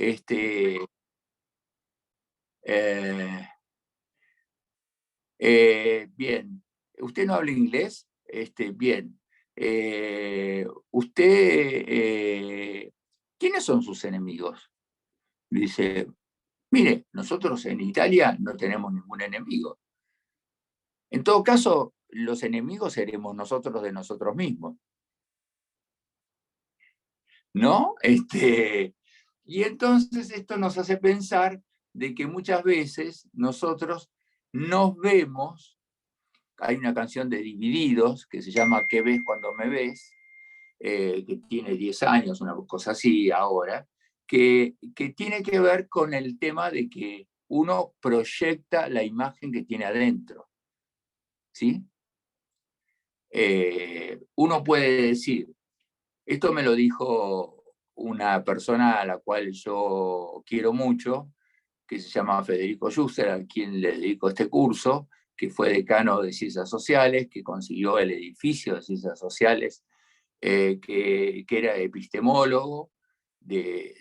Este, eh, bien, ¿usted no habla inglés? Bien. ¿Quiénes son sus enemigos? Dice, mire, nosotros en Italia no tenemos ningún enemigo. En todo caso, los enemigos seremos nosotros de nosotros mismos, ¿no? Y entonces esto nos hace pensar de que muchas veces nosotros nos vemos. Hay una canción de Divididos que se llama ¿Qué ves cuando me ves? Que tiene 10 años, una cosa así ahora, que tiene que ver con el tema de que uno proyecta la imagen que tiene adentro, ¿sí? Uno puede decir, esto me lo dijo una persona a la cual yo quiero mucho, que se llama Federico Jusser, a quien le dedico este curso, que fue decano de Ciencias Sociales, que consiguió el edificio de Ciencias Sociales, que era epistemólogo de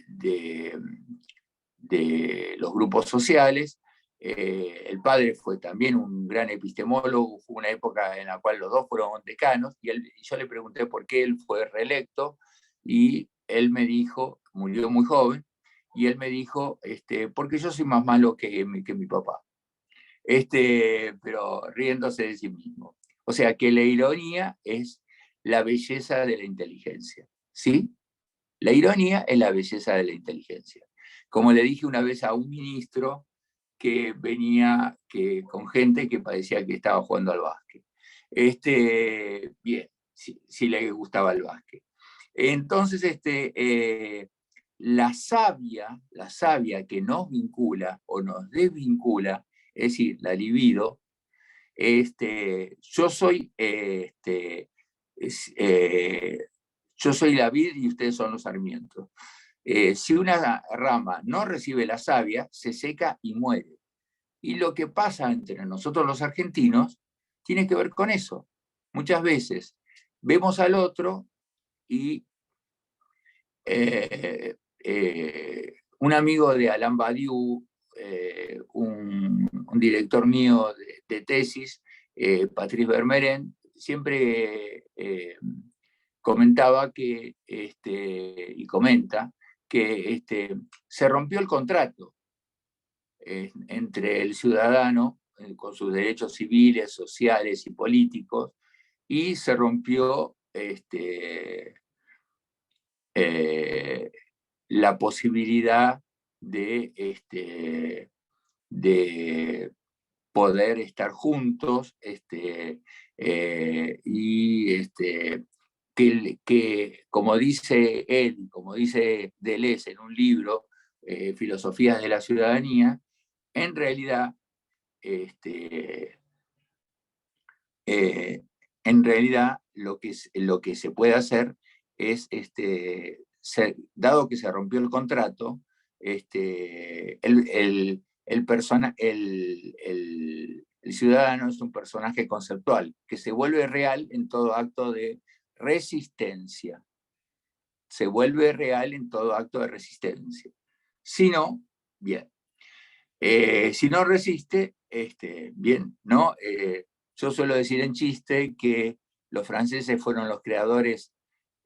los grupos sociales. El padre fue también un gran epistemólogo, fue una época en la cual los dos fueron decanos, y yo le pregunté por qué él fue reelecto, y él me dijo, murió muy joven, y él me dijo, porque yo soy más malo que mi papá, pero riéndose de sí mismo. O sea que la ironía es la belleza de la inteligencia, ¿sí? La ironía es la belleza de la inteligencia. Como le dije una vez a un ministro que venía con gente que parecía que estaba jugando al básquet. Bien, si le gustaba el básquet. Entonces, la savia que nos vincula o nos desvincula, es decir, la libido, yo soy es, yo soy la vid y ustedes son los sarmientos. Si una rama no recibe la savia, se seca y muere. Y lo que pasa entre nosotros los argentinos tiene que ver con eso. Muchas veces vemos al otro y un amigo de Alain Badiou, un director mío de tesis, Patrice Vermeuren, siempre comentaba y comenta que se rompió el contrato entre el ciudadano con sus derechos civiles, sociales y políticos, y se rompió eh, la posibilidad de poder estar juntos y como dice él, como dice Deleuze en un libro, Filosofías de la Ciudadanía, en realidad, este, eh, lo que se puede hacer es, dado que se rompió el contrato, el ciudadano es un personaje conceptual que se vuelve real en todo acto de resistencia. Se vuelve real en todo acto de resistencia. Si no, bien. Si no resiste, bien, ¿no? Yo suelo decir en chiste que los franceses fueron los creadores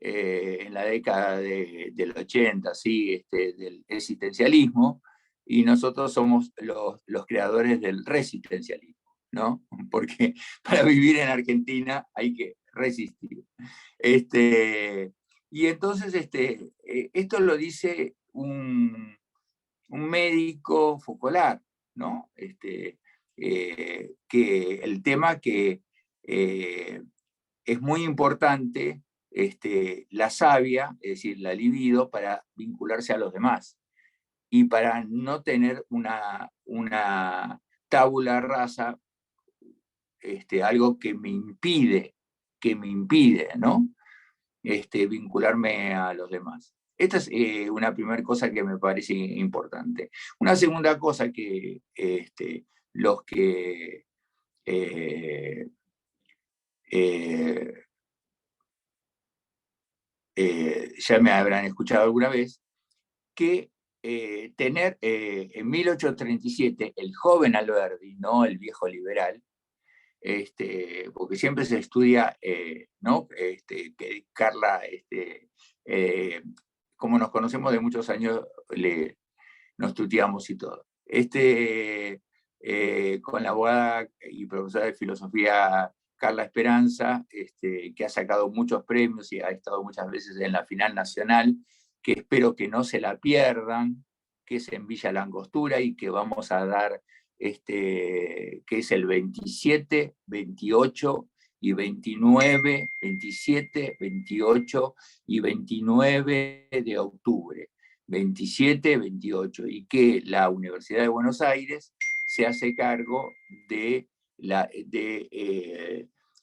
en la década del 80, ¿sí? Del existencialismo, y nosotros somos los creadores del resistencialismo, ¿no? Porque para vivir en Argentina hay que resistir. Y entonces esto lo dice un médico focolar, ¿no? Que el tema que es muy importante, la savia, es decir, la libido, para vincularse a los demás y para no tener una tabula rasa, algo que me impide, ¿no? Vincularme a los demás. Esta es una primera cosa que me parece importante. Una segunda cosa que los que eh, eh, ya me habrán escuchado alguna vez, que en 1837 el joven Alberdi, no el viejo liberal, porque siempre se estudia, ¿no? Que Carla, como nos conocemos de muchos años, nos tuteamos y todo. Con la abogada y profesora de filosofía Carla Esperanza, que ha sacado muchos premios y ha estado muchas veces en la final nacional, que espero que no se la pierdan, que es en Villa Langostura y que vamos a dar, que es el 27, 28 y 29, 27, 28 y 29 de octubre. 27, 28, y que la Universidad de Buenos Aires se hace cargo de la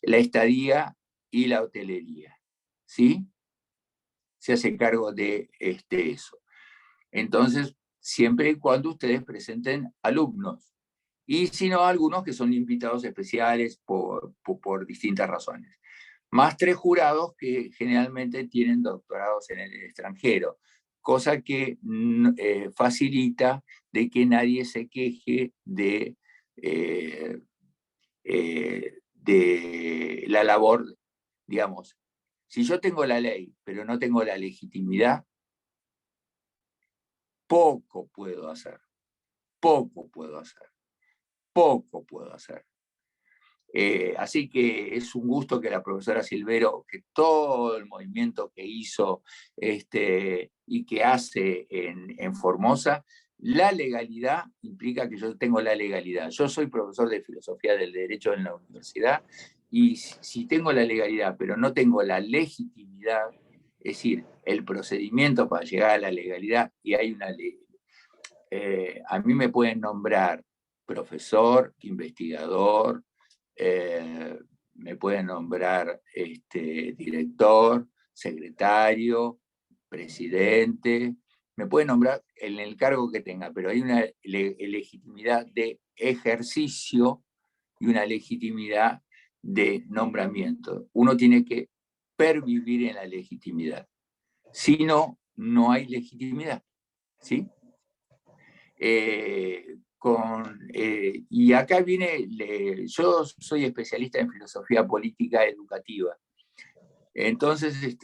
estadía y la hotelería, ¿sí? Se hace cargo de eso. Entonces, siempre y cuando ustedes presenten alumnos, y si no, algunos que son invitados especiales por distintas razones. Más 3 jurados que generalmente tienen doctorados en el extranjero, cosa que facilita de que nadie se queje de la labor, digamos. Si yo tengo la ley, pero no tengo la legitimidad, poco puedo hacer, poco puedo hacer, poco puedo hacer. Así que es un gusto que la profesora Silvero, que todo el movimiento que hizo y que hace en Formosa, la legalidad implica que yo tengo la legalidad. Yo soy profesor de filosofía del derecho en la universidad y si tengo la legalidad pero no tengo la legitimidad, es decir, el procedimiento para llegar a la legalidad, y hay una ley, a mí me pueden nombrar profesor, investigador, me pueden nombrar director, secretario, presidente, me pueden nombrar en el cargo que tenga, pero hay una legitimidad de ejercicio y una legitimidad de nombramiento. Uno tiene que pervivir en la legitimidad. Si no, no hay legitimidad. ¿Sí? Y acá viene, yo soy especialista en filosofía política educativa. Entonces,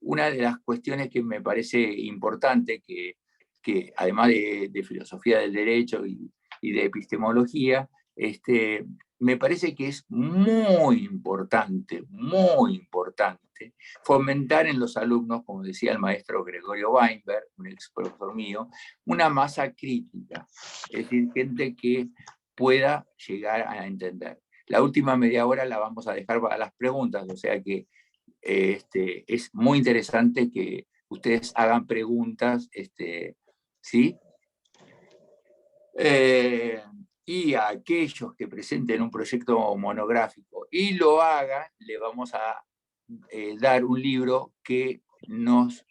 una de las cuestiones que me parece importante, que además de filosofía del derecho y de epistemología, me parece que es muy importante fomentar en los alumnos, como decía el maestro Gregorio Weinberg, un ex profesor mío, una masa crítica, es decir, gente que pueda llegar a entender. La última media hora la vamos a dejar para las preguntas, o sea que es muy interesante que ustedes hagan preguntas, ¿sí? Y a aquellos que presenten un proyecto monográfico y lo hagan, le vamos a dar un libro que nos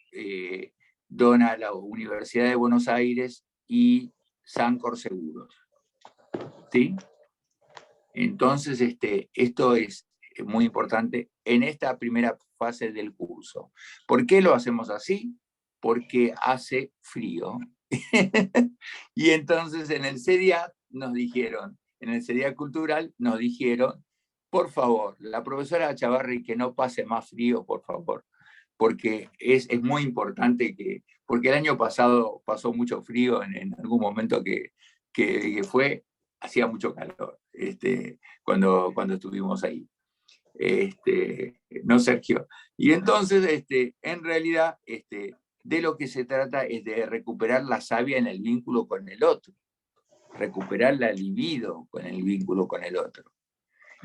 dona la Universidad de Buenos Aires y Sancor Seguros. ¿Sí? Entonces, esto es muy importante en esta primera fase del curso. ¿Por qué lo hacemos así? Porque hace frío. Y entonces en el CEDIA nos dijeron, en el CEDIA Cultural nos dijeron, por favor, la profesora Chavarri, que no pase más frío, por favor, porque es muy importante porque el año pasado pasó mucho frío en algún momento que hacía mucho calor, cuando estuvimos ahí. No, Sergio. Y entonces, en realidad, de lo que se trata es de recuperar la savia en el vínculo con el otro, recuperar la libido con el vínculo con el otro,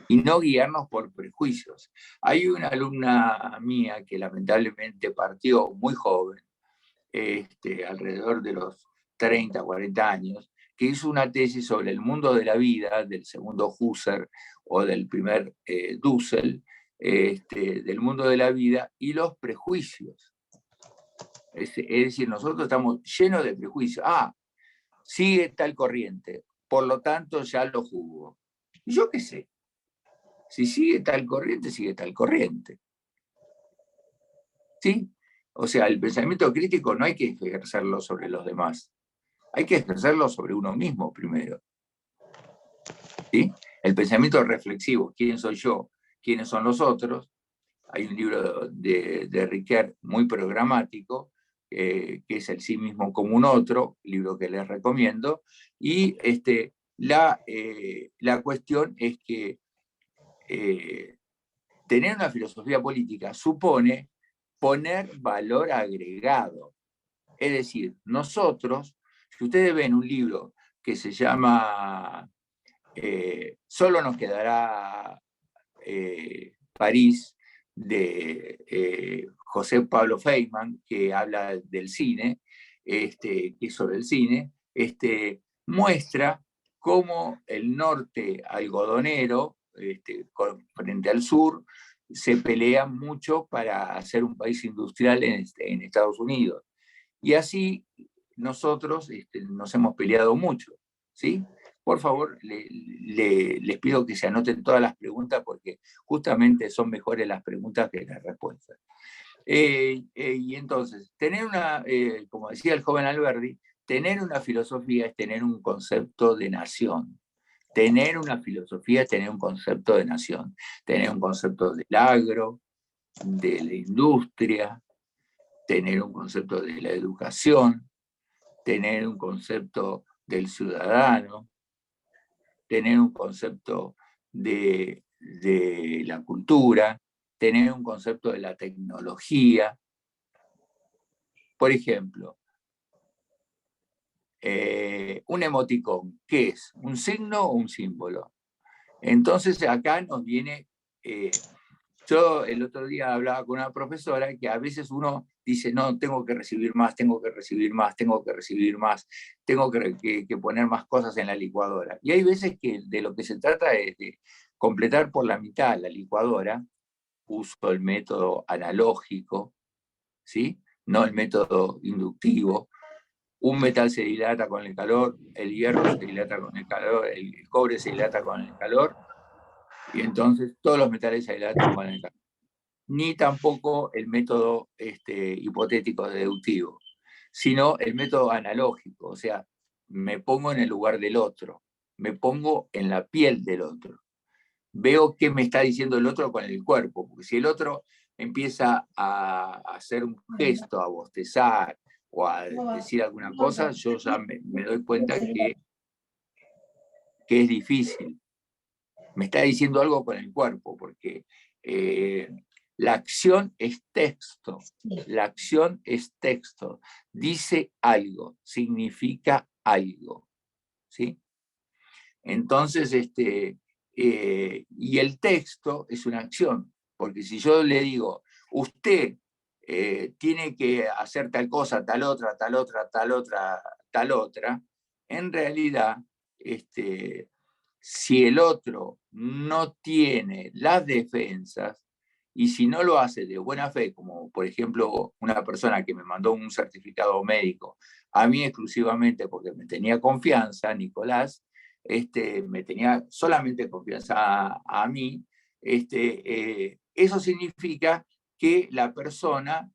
y no guiarnos por prejuicios. Hay una alumna mía que lamentablemente partió muy joven, alrededor de los 30, 40 años, que hizo una tesis sobre el mundo de la vida, del segundo Husserl o del primer Dussel, del mundo de la vida y los prejuicios. Es decir, nosotros estamos llenos de prejuicios. Sigue tal corriente, por lo tanto ya lo juzgo. ¿Y yo qué sé? Si sigue tal corriente, sigue tal corriente. ¿Sí? O sea, el pensamiento crítico no hay que ejercerlo sobre los demás, hay que ejercerlo sobre uno mismo primero. ¿Sí? El pensamiento reflexivo, ¿quién soy yo? ¿Quiénes son los otros? Hay un libro de Ricoeur muy programático, que es El sí mismo como un otro, libro que les recomiendo, y la cuestión es que tener una filosofía política supone poner valor agregado. Es decir, nosotros, si ustedes ven un libro que se llama Solo nos quedará París, de José Pablo Feynman, que habla del cine, que es sobre el cine, muestra cómo el norte algodonero, frente al sur, se pelea mucho para hacer un país industrial en Estados Unidos. Y así nosotros nos hemos peleado mucho, ¿sí? Por favor, les pido que se anoten todas las preguntas porque justamente son mejores las preguntas que las respuestas. Y entonces, como decía el joven Alberdi, tener una filosofía es tener un concepto de nación. Tener una filosofía es tener un concepto de nación. Tener un concepto del agro, de la industria, tener un concepto de la educación, tener un concepto del ciudadano, tener un concepto de la cultura, tener un concepto de la tecnología. Por ejemplo, un emoticón, ¿qué es? ¿Un signo o un símbolo? Entonces acá nos viene... Yo el otro día hablaba con una profesora que a veces uno dice, no, tengo que recibir más, tengo que recibir más, tengo que recibir más, tengo que poner más cosas en la licuadora. Y hay veces que de lo que se trata es de completar por la mitad la licuadora, uso el método analógico, ¿sí? No el método inductivo. Un metal se dilata con el calor, el hierro se dilata con el calor, el cobre se dilata con el calor, y entonces todos los metales se dilatan con el calor. Ni tampoco el método hipotético deductivo, sino el método analógico, o sea, me pongo en el lugar del otro, me pongo en la piel del otro, veo qué me está diciendo el otro con el cuerpo, porque si el otro empieza a hacer un gesto, a bostezar o a decir alguna cosa, yo ya me doy cuenta que es difícil. Me está diciendo algo con el cuerpo, porque la acción es texto, la acción es texto, dice algo, significa algo, ¿sí? Entonces, y el texto es una acción, porque si yo le digo, usted tiene que hacer tal cosa, tal otra, tal otra, tal otra, tal otra, en realidad, si el otro no tiene las defensas, y si no lo hace de buena fe, como por ejemplo una persona que me mandó un certificado médico, a mí exclusivamente porque me tenía confianza, Nicolás, me tenía solamente confianza a mí, eso significa que la persona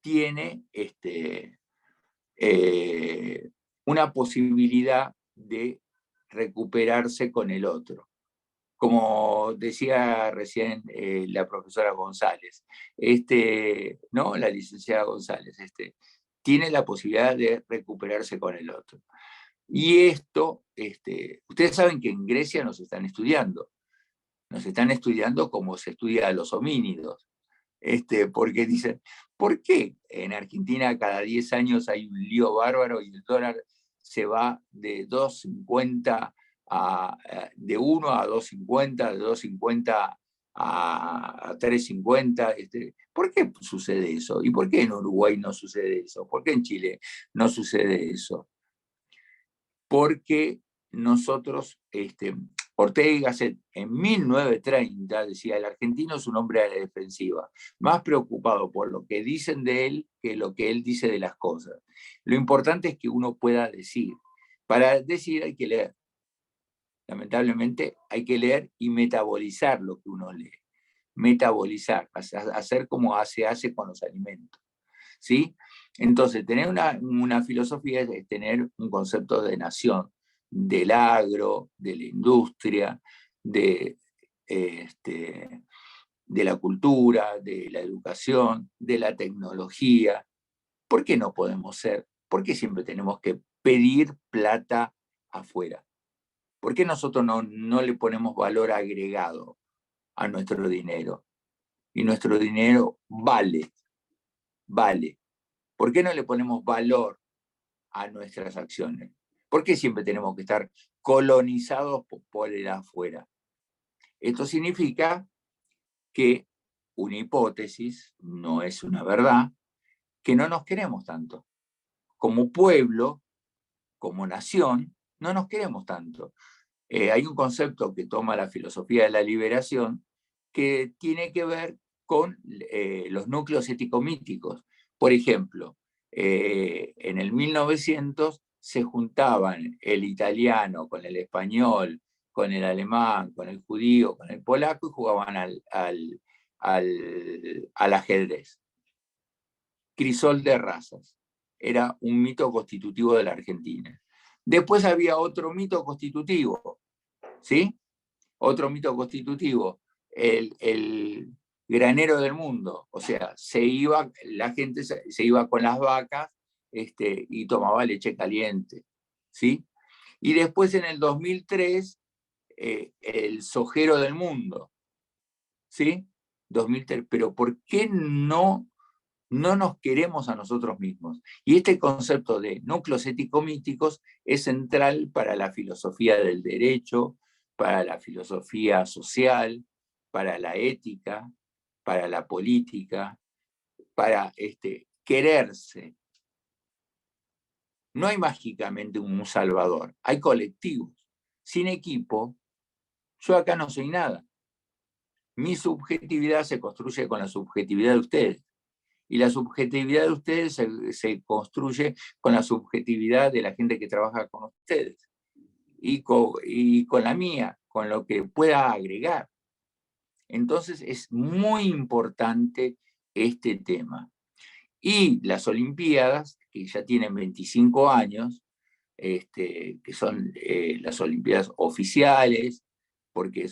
tiene una posibilidad de recuperarse con el otro. Como decía recién la profesora González, ¿no? La licenciada González, tiene la posibilidad de recuperarse con el otro. Y esto, ustedes saben que en Grecia nos están estudiando como se estudia a los homínidos, porque dicen, ¿por qué en Argentina cada 10 años hay un lío bárbaro y el dólar se va de 2,50 de 1 a 2,50, de 2,50 a 3,50? ¿Por qué sucede eso? ¿Y por qué en Uruguay no sucede eso? ¿Por qué en Chile no sucede eso? Porque nosotros, Ortega y Gasset en 1930 decía, el argentino es un hombre a la defensiva, más preocupado por lo que dicen de él que lo que él dice de las cosas. Lo importante es que uno pueda decir. Para decir hay que leer. Lamentablemente hay que leer y metabolizar lo que uno lee. Metabolizar, hacer como se hace con los alimentos. ¿sí? Entonces, tener una filosofía es tener un concepto de nación, del agro, de la industria, de, de la cultura, de la educación, de la tecnología. ¿Por qué no podemos ser? ¿Por qué siempre tenemos que pedir plata afuera? ¿Por qué nosotros no le ponemos valor agregado a nuestro dinero? Y nuestro dinero vale. ¿Por qué no le ponemos valor a nuestras acciones? ¿Por qué siempre tenemos que estar colonizados por el afuera? Esto significa que una hipótesis, no es una verdad, que no nos queremos tanto. Como pueblo, como nación, no nos queremos tanto. Hay un concepto que toma la filosofía de la liberación que tiene que ver con los núcleos ético-míticos. Por ejemplo, en el 1900 se juntaban el italiano con el español, con el alemán, con el judío, con el polaco y jugaban al ajedrez. Crisol de razas. Era un mito constitutivo de la Argentina. Después había otro mito constitutivo, ¿sí? Otro mito constitutivo, el granero del mundo. O sea, la gente se iba con las vacas y tomaba leche caliente, ¿sí? Y después en el 2003, el sojero del mundo, ¿sí? 2003. Pero ¿por qué no nos queremos a nosotros mismos? Y este concepto de núcleos ético-míticos es central para la filosofía del derecho, para la filosofía social, para la ética, para la política, para quererse. No hay mágicamente un salvador, hay colectivos. Sin equipo, yo acá no soy nada. Mi subjetividad se construye con la subjetividad de ustedes. Y la subjetividad de ustedes se construye con la subjetividad de la gente que trabaja con ustedes. Y con la mía, con lo que pueda agregar. Entonces es muy importante este tema. Y las Olimpiadas, que ya tienen 25 años, que son las Olimpiadas oficiales, porque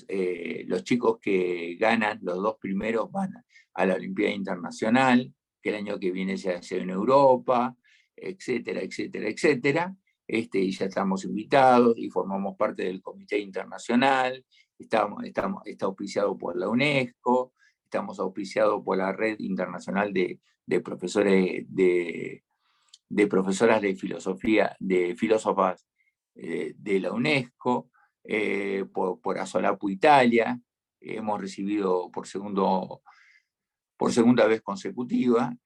los chicos que ganan los dos primeros van a la Olimpiada Internacional, que el año que viene se hace en Europa, etcétera, etcétera, etcétera. Y ya estamos invitados y formamos parte del Comité Internacional, está auspiciado por la UNESCO, estamos auspiciados por la Red Internacional de Profesores de profesoras de filosofía, de filósofas de la UNESCO, por Asolapu Italia, hemos recibido por segunda vez consecutiva.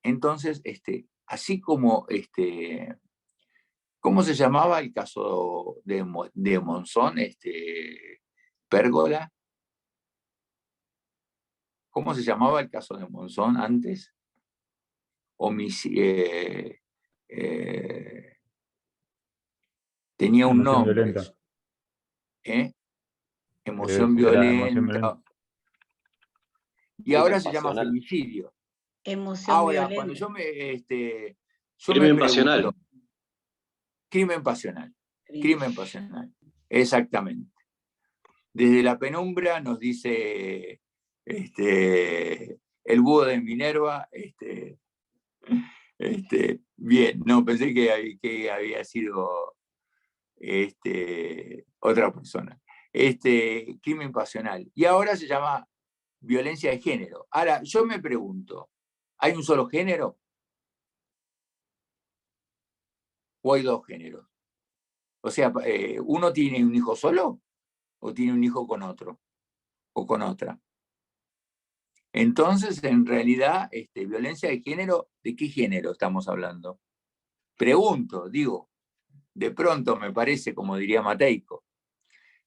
Entonces, así como, ¿cómo se llamaba el caso de Monzón, Pérgola? ¿Cómo se llamaba el caso de Monzón antes? Tenía un Emoción nombre. violenta. Emoción Era emoción violenta. violenta. Y ahora se llama femicidio. Emoción Ahora, violenta. cuando yo me Crimen pregunto, pasional. Crimen pasional. Crimen pasional. Exactamente. Desde la penumbra nos dice el búho de Minerva. Bien, no, pensé que había sido otra persona. Crimen pasional. Y ahora se llama violencia de género. Ahora, yo me pregunto, ¿hay un solo género? ¿O hay dos géneros? O sea, ¿uno tiene un hijo solo? ¿O tiene un hijo con otro? ¿O con otra? Entonces, en realidad, violencia de género, ¿de qué género estamos hablando? Pregunto, digo, de pronto me parece, como diría Mateico.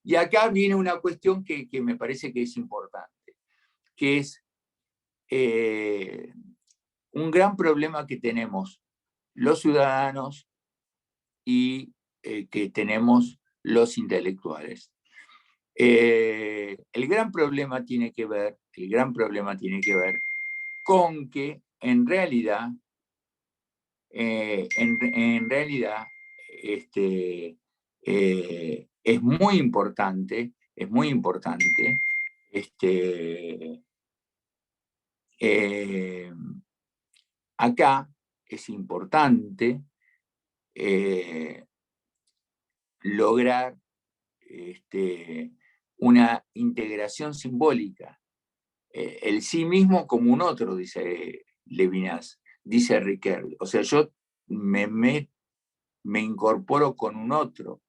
Y acá viene una cuestión que me parece que es importante, que es un gran problema que tenemos los ciudadanos y que tenemos los intelectuales. El gran problema tiene que ver con que en realidad en realidad es muy importante, acá es importante lograr una integración simbólica. El sí mismo como un otro, dice Levinas, dice Riquet. O sea, yo me incorporo con un otro,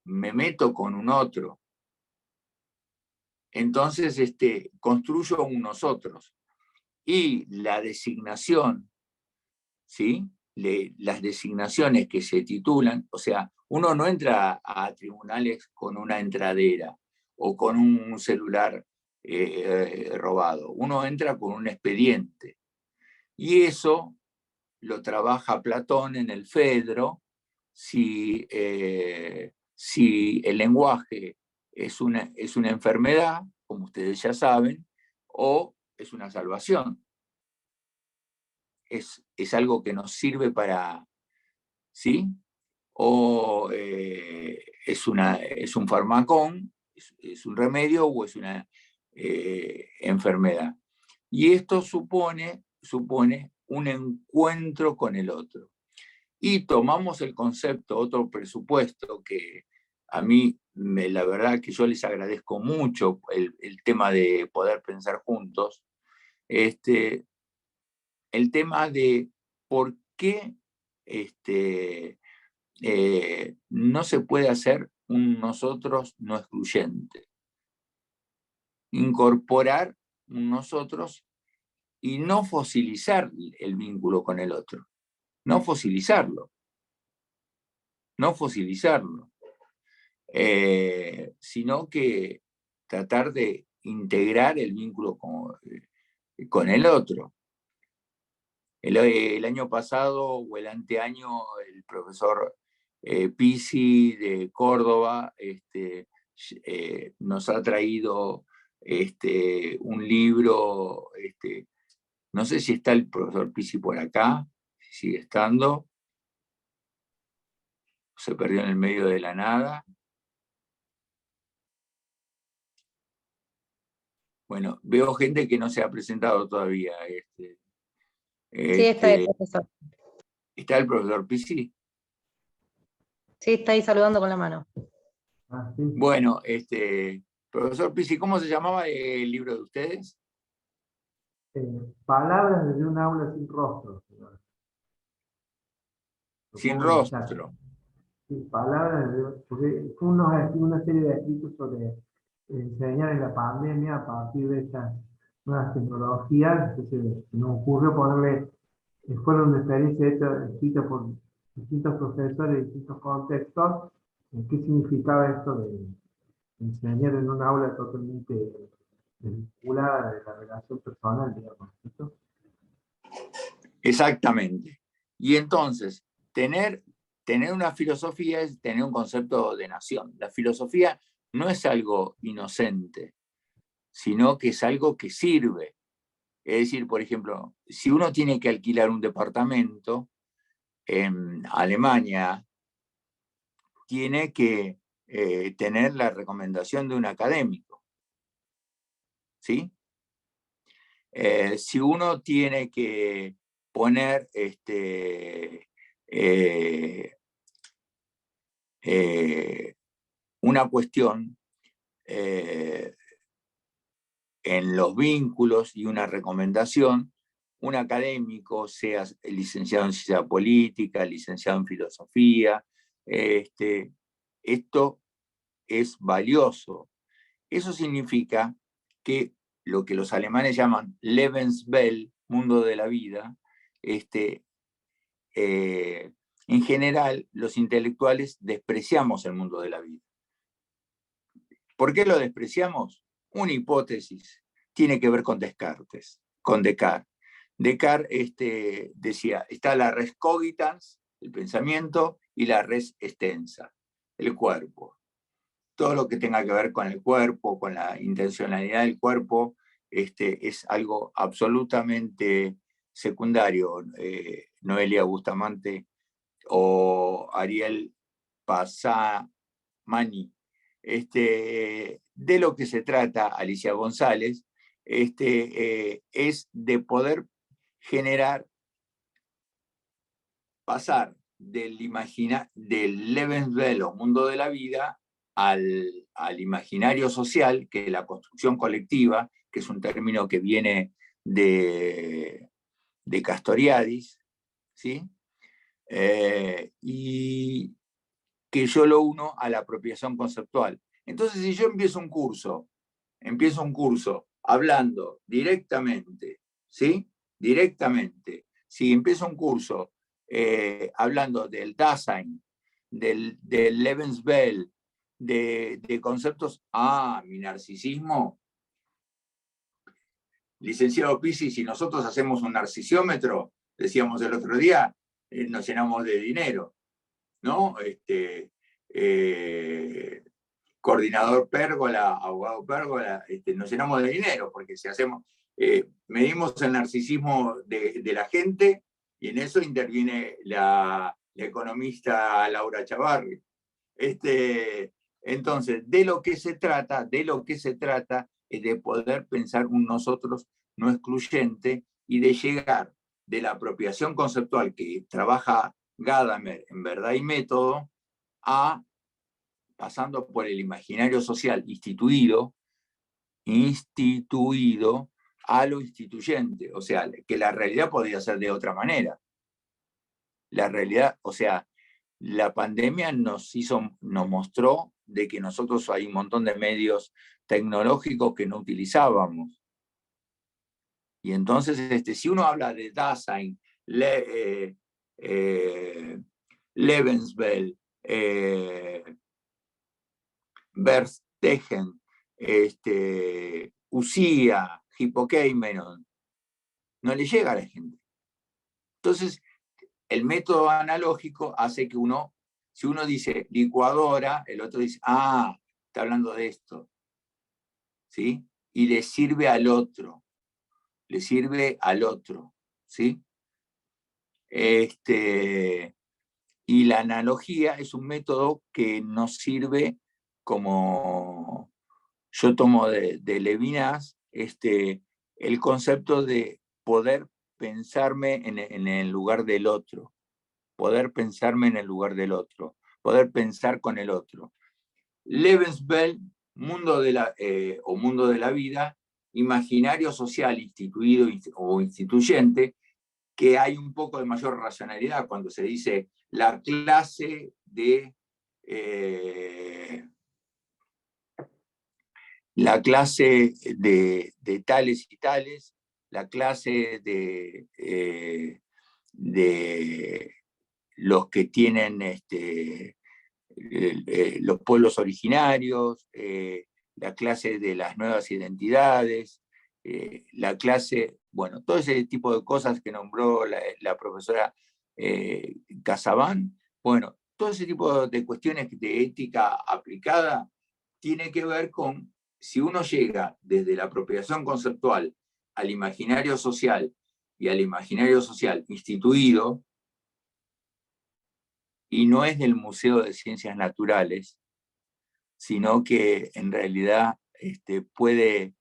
me meto con un otro. Entonces construyo un nosotros. Y la designación, ¿sí? Las designaciones que se titulan, o sea, uno no entra a tribunales con una entradera o con un celular robado, uno entra con un expediente. Y eso lo trabaja Platón en el Fedro, si el lenguaje es una enfermedad, como ustedes ya saben, o es una salvación. Es algo que nos sirve para, ¿sí? O es un farmacón, es un remedio o es una enfermedad. Y esto supone un encuentro con el otro. Y tomamos el concepto, otro presupuesto que a mí, la verdad que yo les agradezco mucho el tema de poder pensar juntos, el tema de por qué no se puede hacer un nosotros no excluyente. Incorporar un nosotros y no fosilizar el vínculo con el otro. No fosilizarlo. Sino que tratar de integrar el vínculo con el otro. El año pasado o el anteaño, el profesor Pisi de Córdoba nos ha traído un libro, no sé si está el profesor Pisi por acá, si sigue estando, se perdió en el medio de la nada. Bueno, veo gente que no se ha presentado todavía. Sí, está el profesor. ¿Está el profesor Pisi? Sí, está ahí saludando con la mano. Ah, sí. Bueno, profesor Pisi, ¿cómo se llamaba el libro de ustedes? Palabras desde un aula sin rostro, señor. Sin rostro. Sí, palabras desde, porque fue una serie de escritos sobre enseñar en la pandemia a partir de estas nuevas tecnologías. Entonces nos ocurrió ponerle, fueron una experiencia escrita por distintos profesores de distintos contextos, qué significaba esto de enseñar en un aula totalmente desvinculada de la relación personal, digamos, ¿cierto? Exactamente. Y entonces, tener una filosofía es tener un concepto de nación. La filosofía no es algo inocente, sino que es algo que sirve. Es decir, por ejemplo, si uno tiene que alquilar un departamento en Alemania, tiene que tener la recomendación de un académico, ¿sí? Si uno tiene que poner una cuestión en los vínculos y una recomendación, un académico, sea licenciado en ciencia política, licenciado en filosofía, esto es valioso. Eso significa que lo que los alemanes llaman Lebenswelt, mundo de la vida, en general los intelectuales despreciamos el mundo de la vida. ¿Por qué lo despreciamos? Una hipótesis tiene que ver con Descartes, con Descartes. Descartes decía, está la res cogitans, el pensamiento, y la res extensa, el cuerpo. Todo lo que tenga que ver con el cuerpo, con la intencionalidad del cuerpo, es algo absolutamente secundario, Noelia Bustamante o Ariel Pasamani. De lo que se trata, Alicia González, es de poder generar, pasar del Lebenswelt o mundo de la vida al imaginario social, que es la construcción colectiva, que es un término que viene de Castoriadis, ¿sí? Y que yo lo uno a la apropiación conceptual. Entonces, si yo empiezo un curso hablando directamente, ¿sí? Directamente. Si empiezo un curso hablando del Dasein, del Lebenswelt, de conceptos, mi narcisismo, licenciado Pisi, si nosotros hacemos un narcisómetro, decíamos el otro día, nos llenamos de dinero, ¿no? Coordinador Pérgola, abogado Pérgola, nos llenamos de dinero, porque si hacemos, medimos el narcisismo de la gente, y en eso interviene la economista Laura Chavarri. Entonces, de lo que se trata es de poder pensar un nosotros no excluyente y de llegar de la apropiación conceptual que trabaja Gadamer en Verdad y Método, pasando por el imaginario social instituido a lo instituyente. O sea, que la realidad podría ser de otra manera. La realidad, o sea, la pandemia nos mostró de que nosotros hay un montón de medios tecnológicos que no utilizábamos. Y entonces, si uno habla de Dasein, Lebenswelt, Verstegen, Usía, Hippocammeron, no le llega a la gente. Entonces, el método analógico hace que si uno dice licuadora, el otro dice, está hablando de esto, ¿sí? Y le sirve al otro, ¿sí? Y la analogía es un método que nos sirve como, yo tomo de Levinas, el concepto de poder pensarme en el lugar del otro, poder pensarme en el lugar del otro, poder pensar con el otro. Lebenswelt, mundo de la vida, imaginario social instituido o instituyente, que hay un poco de mayor racionalidad cuando se dice la clase de tales y tales, la clase de los que tienen los pueblos originarios, la clase de las nuevas identidades, la clase, bueno, todo ese tipo de cosas que nombró la profesora Casabán, bueno, todo ese tipo de cuestiones de ética aplicada tiene que ver con si uno llega desde la apropiación conceptual al imaginario social y al imaginario social instituido, y no es del Museo de Ciencias Naturales, sino que en realidad puede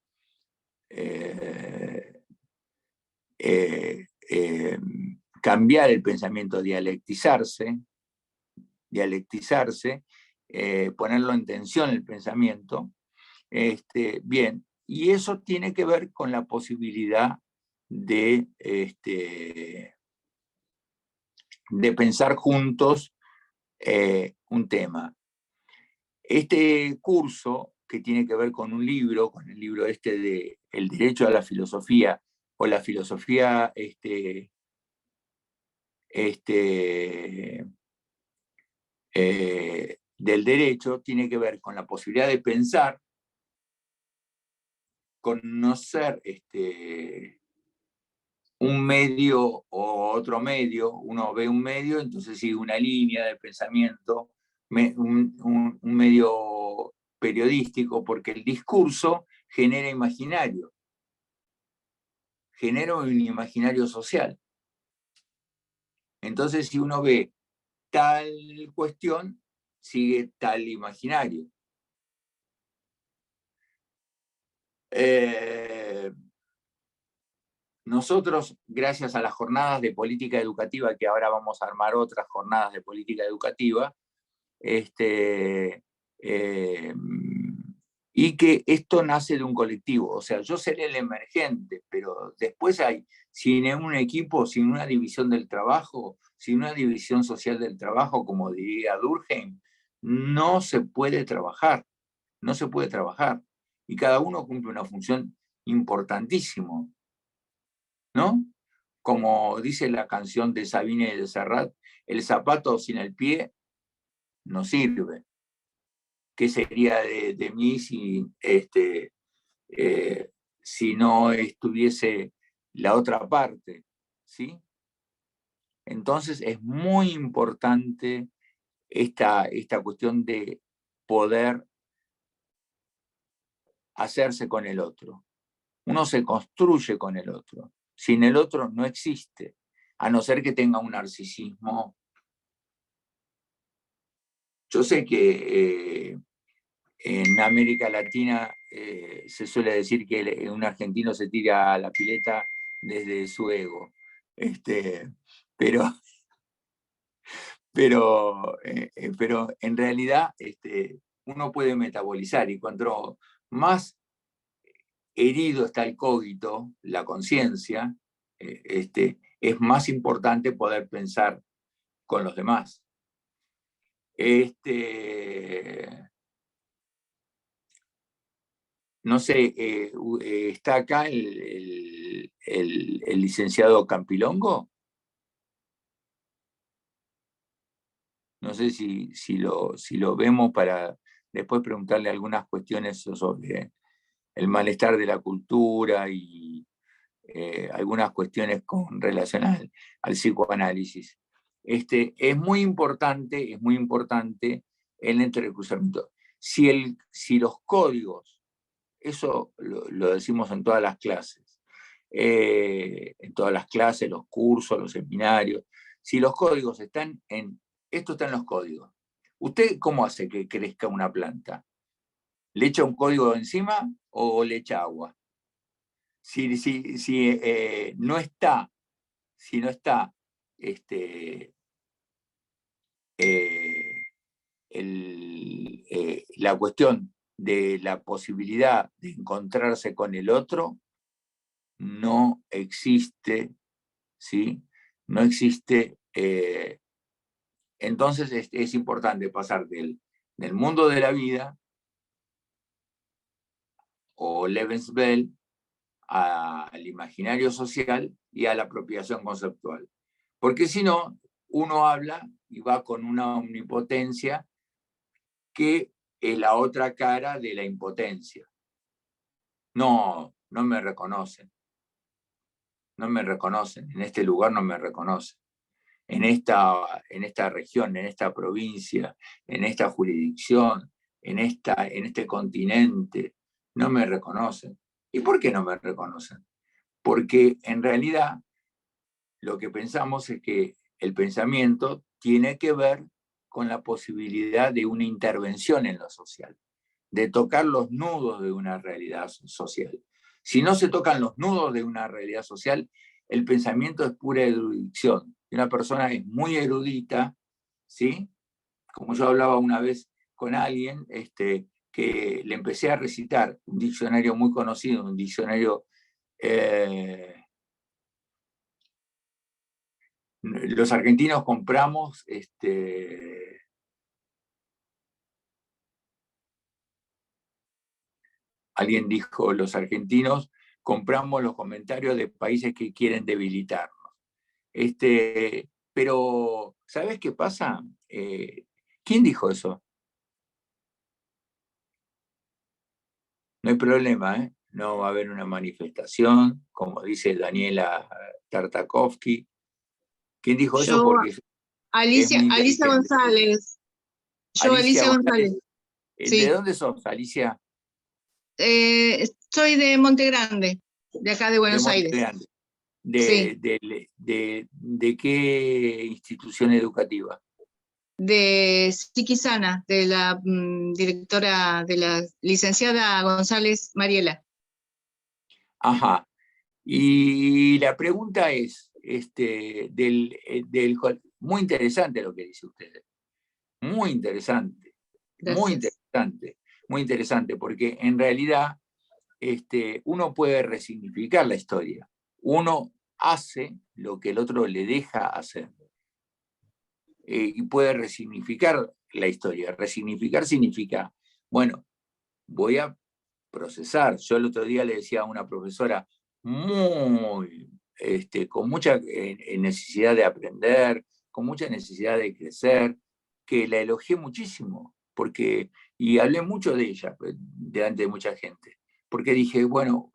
cambiar el pensamiento, dialectizarse, ponerlo en tensión el pensamiento. Bien, y eso tiene que ver con la posibilidad de pensar juntos un tema. Este curso, que tiene que ver con un libro, con el libro de El derecho a la filosofía, o la filosofía del derecho, tiene que ver con la posibilidad de pensar, conocer un medio o otro medio. Uno ve un medio, entonces sigue una línea de pensamiento, un medio periodístico, porque el discurso genera imaginario. genera un imaginario social. Entonces, si uno ve tal cuestión, sigue tal imaginario. Nosotros, gracias a las jornadas de política educativa, que ahora vamos a armar otras jornadas de política educativa, y que esto nace de un colectivo. O sea, yo seré el emergente, pero después hay, sin un equipo, sin una división del trabajo, sin una división social del trabajo, como diría Durkheim, no se puede trabajar, no se puede trabajar. Y cada uno cumple una función importantísima, ¿no? Como dice la canción de Sabine de Serrat, el zapato sin el pie no sirve. ¿Qué sería de mí si no estuviese la otra parte? ¿Sí? Entonces es muy importante esta cuestión de poder hacerse con el otro. Uno se construye con el otro. Sin el otro no existe, a no ser que tenga un narcisismo. Yo sé que en América Latina se suele decir que un argentino se tira a la pileta desde su ego. Pero en realidad uno puede metabolizar, y cuanto más herido está el cogito, la conciencia, es más importante poder pensar con los demás. No sé, ¿está acá el licenciado Campilongo? No sé si lo vemos para después preguntarle algunas cuestiones sobre el malestar de la cultura y algunas cuestiones con relación al psicoanálisis. Es muy importante el entrecruzamiento. Si los códigos, eso lo decimos en todas las clases, los cursos, los seminarios, si los códigos están esto está en los códigos. ¿Usted cómo hace que crezca una planta? ¿Le echa un código encima o le echa agua? Si no está la cuestión de la posibilidad de encontrarse con el otro, no existe, ¿sí? No existe. Entonces es importante pasar del mundo de la vida, o Lebenswelt, al imaginario social y a la apropiación conceptual. Porque si no, uno habla y va con una omnipotencia que es la otra cara de la impotencia. No me reconocen. No me reconocen. En este lugar no me reconocen. En esta región, en esta provincia, en esta jurisdicción, en este continente, no me reconocen. ¿Y por qué no me reconocen? Porque en realidad lo que pensamos es que el pensamiento tiene que ver con la posibilidad de una intervención en lo social, de tocar los nudos de una realidad social. Si no se tocan los nudos de una realidad social, el pensamiento es pura erudición. Una persona es muy erudita, ¿sí? Como yo hablaba una vez con alguien, que le empecé a recitar un diccionario muy conocido, un diccionario... los argentinos compramos alguien dijo, los argentinos compramos los comentarios de países que quieren debilitarnos. Pero, ¿sabes qué pasa? ¿Quién dijo eso? No hay problema, ¿eh? No va a haber una manifestación, como dice Daniela Tartakovsky. ¿Quién dijo eso? Porque es muy Alicia inteligente. González. Alicia González. ¿De Sí. dónde sos, Alicia? Soy de Monte Grande. de acá de Buenos Aires. Sí. ¿De qué institución educativa? De Psiquisana, de la directora, de la licenciada González Mariela. Ajá. Y la pregunta es, muy interesante lo que dice usted. Muy interesante. Gracias. Muy interesante, porque en realidad uno puede resignificar la historia. Uno hace lo que el otro le deja hacer. Y puede resignificar la historia. Resignificar significa, bueno, voy a procesar. Yo el otro día le decía a una profesora con mucha necesidad de aprender, con mucha necesidad de crecer, que la elogié muchísimo, y hablé mucho de ella, delante de mucha gente, porque dije, bueno,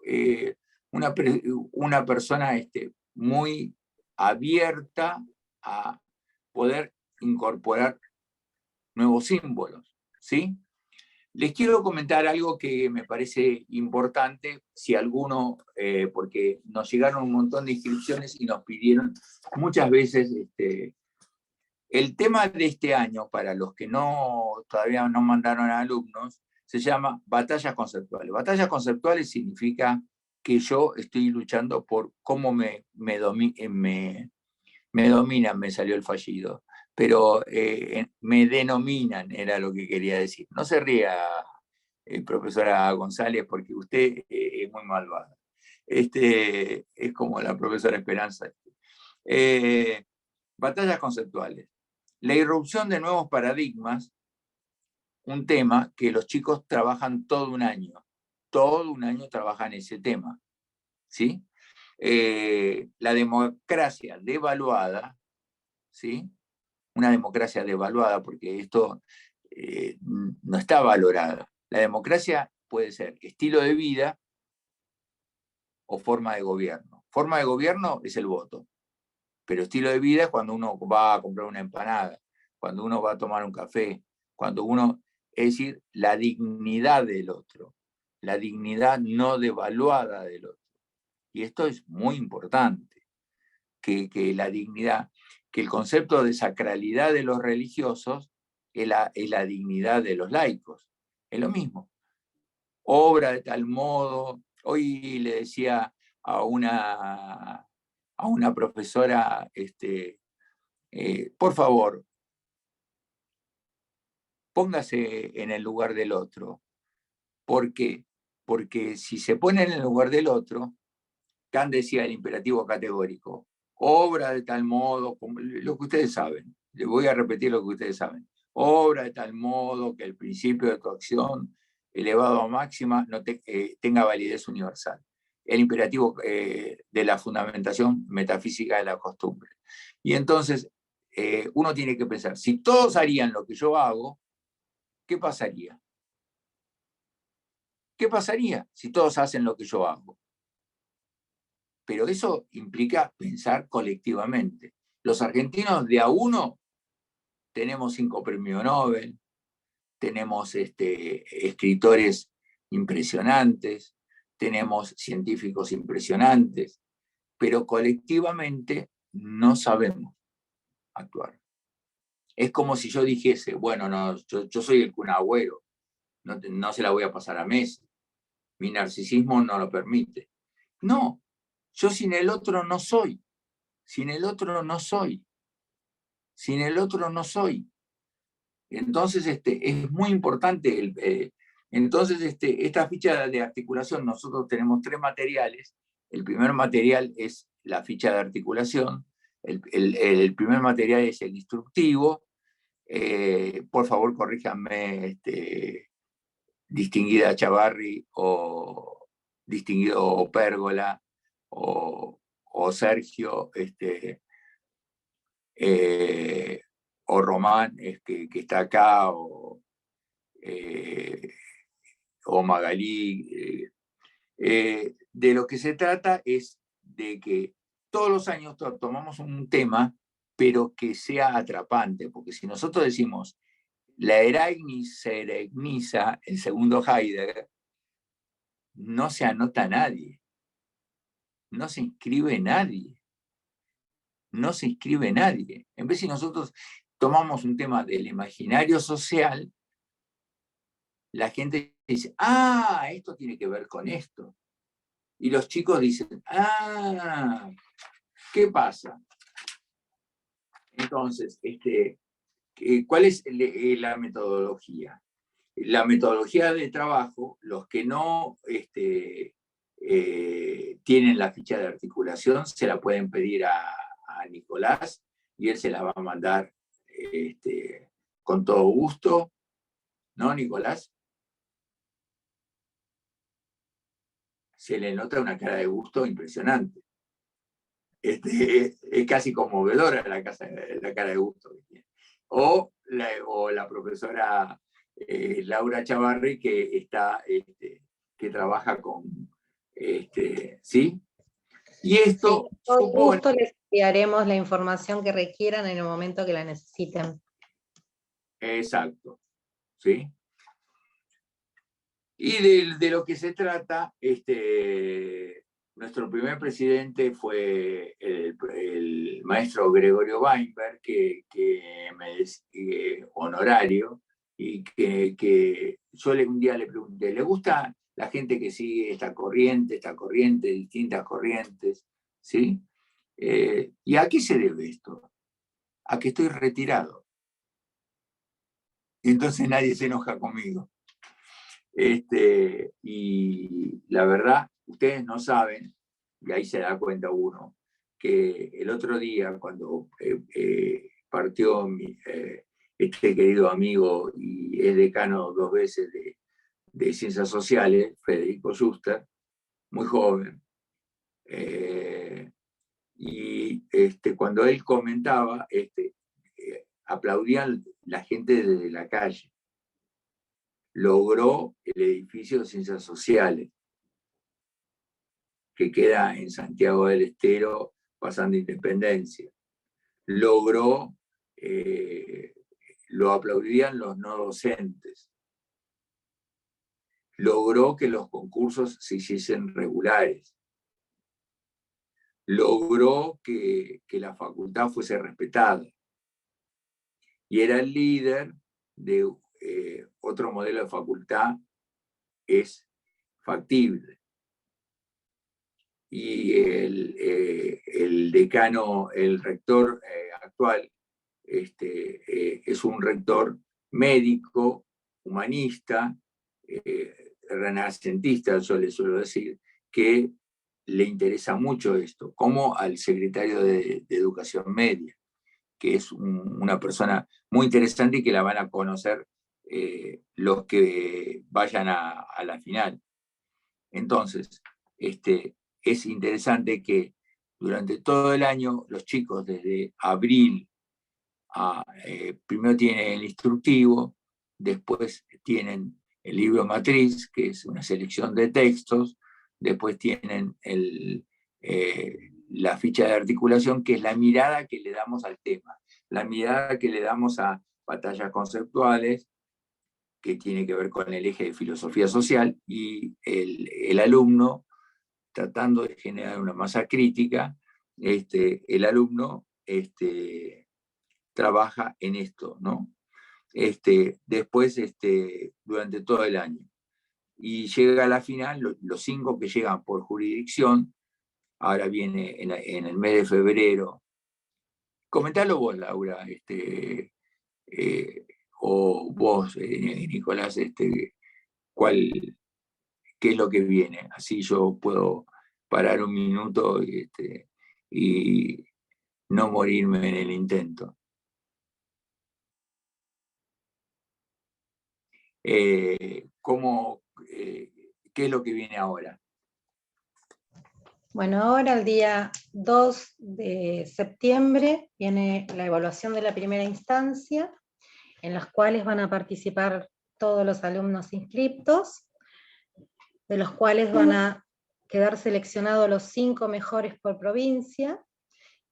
una persona muy abierta a poder incorporar nuevos símbolos, ¿sí? Les quiero comentar algo que me parece importante, si alguno, porque nos llegaron un montón de inscripciones y nos pidieron muchas veces, el tema de este año, para los que todavía no mandaron a alumnos, se llama batallas conceptuales. Batallas conceptuales significa que yo estoy luchando por cómo me dominan, me salió el fallido, pero me denominan, era lo que quería decir. No se ría, profesora González, porque usted es muy malvada. Es como la profesora Esperanza. Batallas conceptuales. La irrupción de nuevos paradigmas, un tema que los chicos trabajan todo un año trabajan ese tema, ¿sí? La democracia devaluada, ¿sí? Una democracia devaluada, porque esto no está valorada. La democracia puede ser estilo de vida o forma de gobierno. Forma de gobierno es el voto, pero estilo de vida es cuando uno va a comprar una empanada, cuando uno va a tomar un café, es decir, la dignidad del otro, la dignidad no devaluada del otro. Y esto es muy importante, que la dignidad, que el concepto de sacralidad de los religiosos es la dignidad de los laicos. Es lo mismo. Obra de tal modo, hoy le decía a una profesora, por favor, póngase en el lugar del otro. ¿Por qué? Porque si se pone en el lugar del otro, Kant decía el imperativo categórico, obra de tal modo, como lo que ustedes saben, les voy a repetir lo que ustedes saben, obra de tal modo que el principio de tu acción elevado a máxima tenga validez universal. El imperativo de la fundamentación metafísica de la costumbre. Y entonces uno tiene que pensar, si todos harían lo que yo hago, ¿qué pasaría? ¿Qué pasaría si todos hacen lo que yo hago? Pero eso implica pensar colectivamente. Los argentinos de a uno tenemos 5 premios Nobel, tenemos escritores impresionantes, tenemos científicos impresionantes, pero colectivamente no sabemos actuar. Es como si yo dijese, bueno, no, yo soy el Kun Agüero, no se la voy a pasar a Messi, mi narcisismo no lo permite. No, yo sin el otro no soy. Sin el otro no soy. Sin el otro no soy. Entonces, es muy importante. Entonces, esta ficha de articulación, nosotros tenemos 3 materiales. El primer material es la ficha de articulación. El primer material es el instructivo. Por favor, corríjanme, distinguida Chavarri o distinguido Pérgola o Sergio, o Román, que está acá, o Magalí. De lo que se trata es de que todos los años tomamos un tema, pero que sea atrapante, porque si nosotros decimos la Eraignis se ereigniza, el segundo Heidegger, no se anota a nadie. no se inscribe nadie. No se inscribe nadie. En vez, si nosotros tomamos un tema del imaginario social, la gente dice, ah, esto tiene que ver con esto. Y los chicos dicen, ah, ¿qué pasa? Entonces, ¿cuál es la metodología? La metodología de trabajo, los que no tienen la ficha de articulación, se la pueden pedir a Nicolás y él se la va a mandar con todo gusto. ¿No, Nicolás? Se le nota una cara de gusto impresionante. Es casi conmovedora la cara de gusto que tiene. O la profesora Laura Chavarri, que trabaja con, ¿sí? Y esto sí, con gusto les enviaremos la información que requieran en el momento que la necesiten. Exacto, ¿sí? Y de lo que se trata, nuestro primer presidente fue el maestro Gregorio Weinberg, honorario, y que yo un día le pregunté, ¿le gusta la gente que sigue esta corriente, distintas corrientes? ¿Sí? ¿Y a qué se debe esto? A que estoy retirado. Entonces nadie se enoja conmigo. Y la verdad, ustedes no saben, y ahí se da cuenta uno, que el otro día cuando partió este querido amigo y es decano 2 veces de Ciencias Sociales, Federico Schuster, muy joven, y cuando él comentaba, aplaudían la gente desde la calle. Logró el edificio de Ciencias Sociales, que queda en Santiago del Estero, pasando Independencia. Logró, lo aplaudían los no docentes. Logró que los concursos se hiciesen regulares. Logró que la facultad fuese respetada. Y era el líder de otro modelo de facultad, es factible. Y el decano, el rector actual, es un rector médico, humanista, renacentista, yo le suelo decir, que le interesa mucho esto, como al secretario de Educación Media, que es una persona muy interesante y que la van a conocer los que vayan a la final. Entonces, es interesante que durante todo el año los chicos desde abril primero tienen el instructivo, después tienen el libro matriz, que es una selección de textos, después tienen la ficha de articulación, que es la mirada que le damos al tema, la mirada que le damos a batallas conceptuales, que tiene que ver con el eje de filosofía social, y el alumno, tratando de generar una masa crítica, el alumno trabaja en esto, ¿no? Después, durante todo el año. Y llega a la final, los 5 que llegan por jurisdicción, ahora viene en el mes de febrero. Comentalo vos, Laura, o vos, Nicolás, qué es lo que viene. Así yo puedo parar un minuto y no morirme en el intento. ¿Qué es lo que viene ahora? Bueno, ahora el día 2 de septiembre viene la evaluación de la primera instancia, en las cuales van a participar todos los alumnos inscriptos, de los cuales van a quedar seleccionados los 5 mejores por provincia,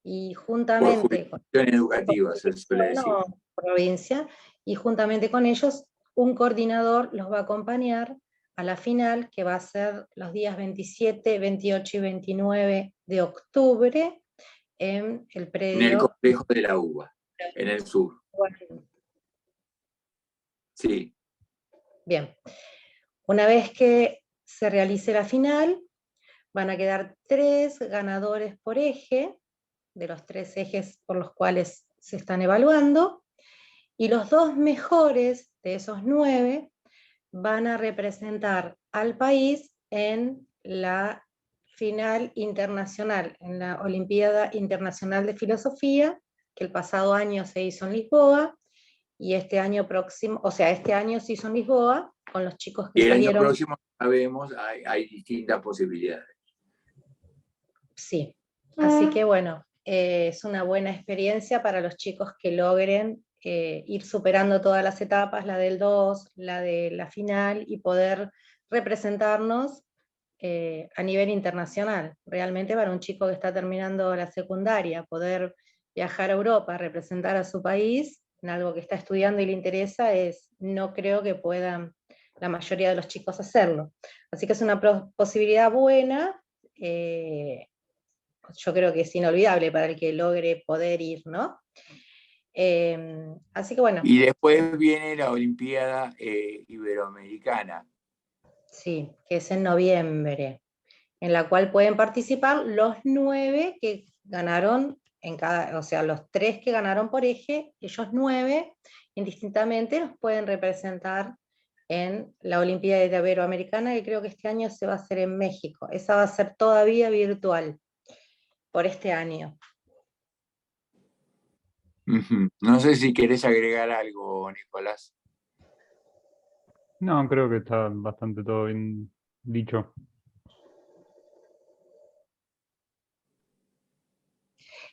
y juntamente por educativa, se suele decir. No, provincia, y juntamente con ellos un coordinador los va a acompañar a la final, que va a ser los días 27, 28 y 29 de octubre en el predio. En el complejo de la UBA, en el sur. Bueno. Sí. Bien. Una vez que se realice la final, van a quedar 3 ganadores por eje, de los 3 ejes por los cuales se están evaluando, y los 2 mejores de esos 9 van a representar al país en la final internacional, en la Olimpiada Internacional de Filosofía, que el pasado año se hizo en Lisboa, y este año próximo, o sea, este año se hizo en Lisboa, con los chicos que salieron. Y el año próximo, sabemos, hay distintas posibilidades. Sí, así que bueno, es una buena experiencia para los chicos que logren ir superando todas las etapas, la del 2, la de la final, y poder representarnos a nivel internacional. Realmente para un chico que está terminando la secundaria, poder viajar a Europa, representar a su país en algo que está estudiando y le interesa, no creo que puedan la mayoría de los chicos hacerlo. Así que es una posibilidad buena, yo creo que es inolvidable para el que logre poder ir, ¿no? Así que bueno. Y después viene la Olimpiada Iberoamericana. Sí, que es en noviembre, en la cual pueden participar los 9 que ganaron en cada, o sea, los 3 que ganaron por eje, ellos 9, indistintamente, los pueden representar en la Olimpiada Iberoamericana, que creo que este año se va a hacer en México. Esa va a ser todavía virtual por este año. No sé si querés agregar algo, Nicolás. No, creo que está bastante todo bien dicho.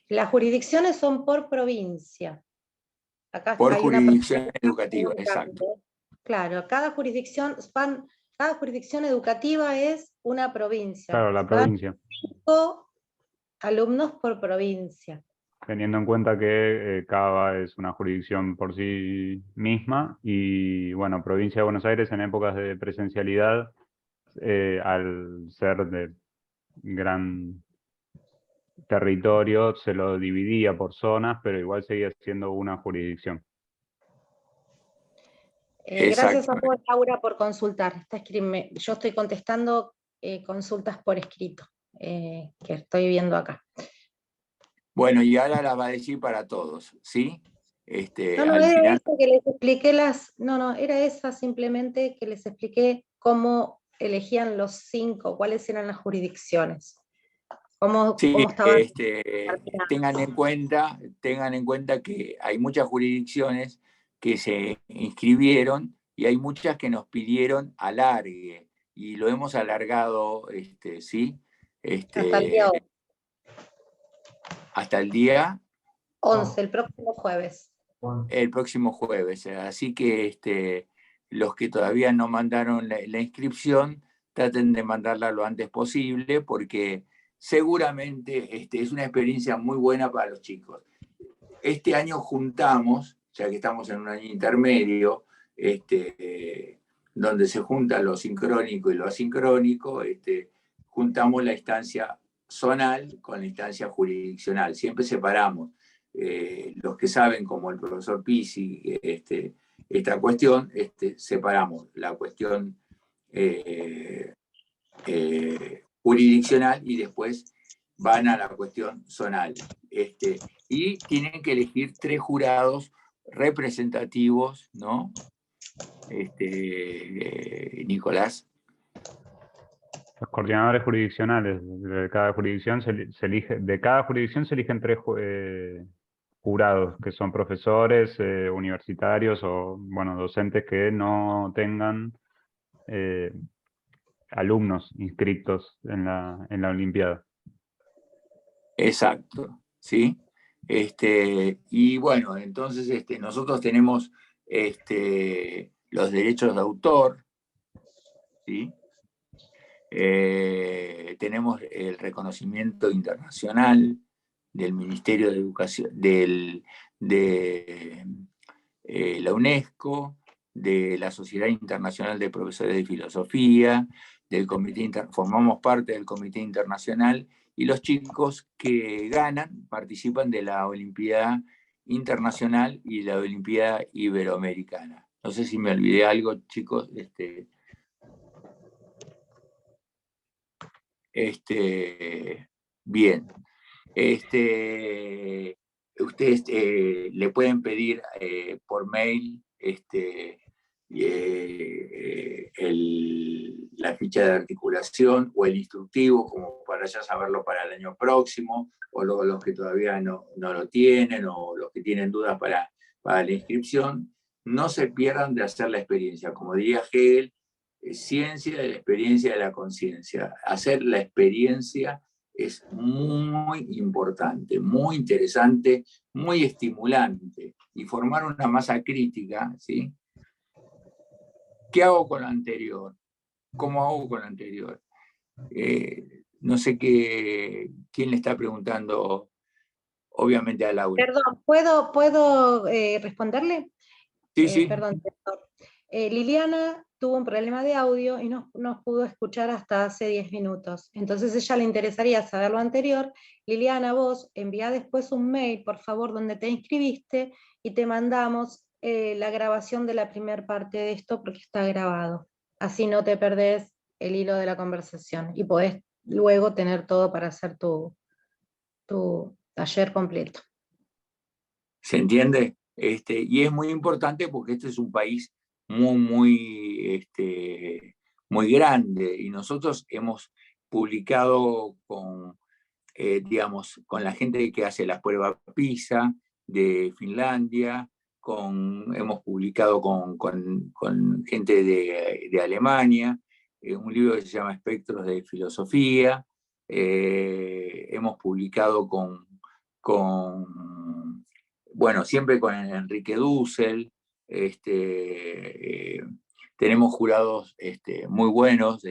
Las jurisdicciones son por provincia. Acá Por hay jurisdicción educativa, exacto. Claro, cada jurisdicción educativa es una provincia. Claro, la provincia. 5 alumnos por provincia. Teniendo en cuenta que Cava es una jurisdicción por sí misma y, bueno, provincia de Buenos Aires en épocas de presencialidad, al ser de gran territorio, se lo dividía por zonas, pero igual seguía siendo una jurisdicción. Gracias a vos, Laura, por consultar. Yo estoy contestando consultas por escrito, que estoy viendo acá. Bueno, y ahora la va a decir para todos, ¿sí? No, al era final... esa que les expliqué era esa simplemente que les expliqué cómo elegían los 5, cuáles eran las jurisdicciones. Cómo estaban. Tengan en cuenta que hay muchas jurisdicciones que se inscribieron y hay muchas que nos pidieron alargue, y lo hemos alargado, ¿sí? Hasta el día 11. Hasta el día 11, el próximo jueves. El próximo jueves. Así que los que todavía no mandaron la inscripción, traten de mandarla lo antes posible, porque seguramente es una experiencia muy buena para los chicos. Este año juntamos, ya que estamos en un año intermedio, donde se juntan lo sincrónico y lo asincrónico, juntamos la instancia zonal con la instancia jurisdiccional. Siempre separamos. Los que saben, como el profesor Pisi, esta cuestión, separamos la cuestión jurisdiccional y después van a la cuestión zonal. Y tienen que elegir 3 jurados representativos, ¿no? Nicolás. Los coordinadores jurisdiccionales de cada jurisdicción de cada jurisdicción se eligen 3 jurados, que son profesores universitarios o, bueno, docentes que no tengan alumnos inscritos en la Olimpiada. Exacto, ¿sí? Y bueno, entonces nosotros tenemos los derechos de autor, ¿sí? Tenemos el reconocimiento internacional del Ministerio de Educación, de la UNESCO, de la Sociedad Internacional de Profesores de Filosofía, formamos parte del Comité Internacional, y los chicos que ganan participan de la Olimpiada Internacional y la Olimpiada Iberoamericana. No sé si me olvidé algo, chicos. Bien. Ustedes le pueden pedir por mail la ficha de articulación o el instructivo, como para ya saberlo para el año próximo, o los que todavía no lo tienen, o los que tienen dudas para la inscripción. No se pierdan de hacer la experiencia. Como diría Hegel, ciencia de la experiencia de la conciencia. Hacer la experiencia es muy importante, muy interesante, muy estimulante, y formar una masa crítica, ¿sí? ¿Qué hago con lo anterior? ¿Cómo hago con lo anterior? No sé quién le está preguntando, obviamente a Laura. Perdón, ¿puedo responderle? Sí. Perdón, doctor. Liliana tuvo un problema de audio y no nos pudo escuchar hasta hace 10 minutos. Entonces a ella le interesaría saber lo anterior. Liliana, vos envía después un mail, por favor, donde te inscribiste, y te mandamos la grabación de la primera parte de esto, porque está grabado. Así no te perdés el hilo de la conversación y podés luego tener todo para hacer tu taller completo. ¿Se entiende? Y es muy importante porque este es un país muy grande, y nosotros hemos publicado con la gente que hace la prueba PISA de Finlandia, hemos publicado con gente de Alemania, un libro que se llama Espectros de Filosofía, hemos publicado bueno, siempre con Enrique Dussel, tenemos jurados muy buenos,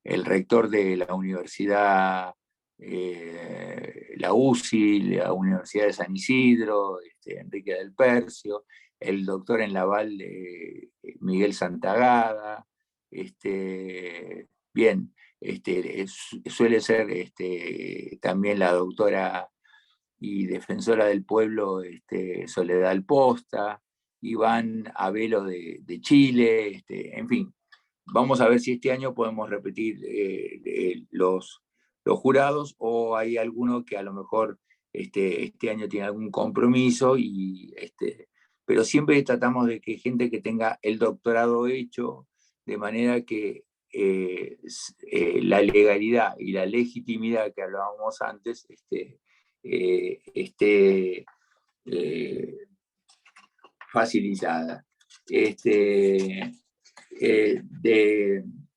el rector de la universidad, la UCI, la Universidad de San Isidro, Enrique del Percio, el doctor en Laval, Miguel Santagada, bien, suele ser también la doctora y defensora del pueblo, Soledad Alposta, Iván Abelo de Chile, en fin. Vamos a ver si este año podemos repetir los jurados, o hay alguno que a lo mejor este año tiene algún compromiso, pero siempre tratamos de que gente que tenga el doctorado hecho, de manera que la legalidad y la legitimidad que hablábamos antes esté facilitada.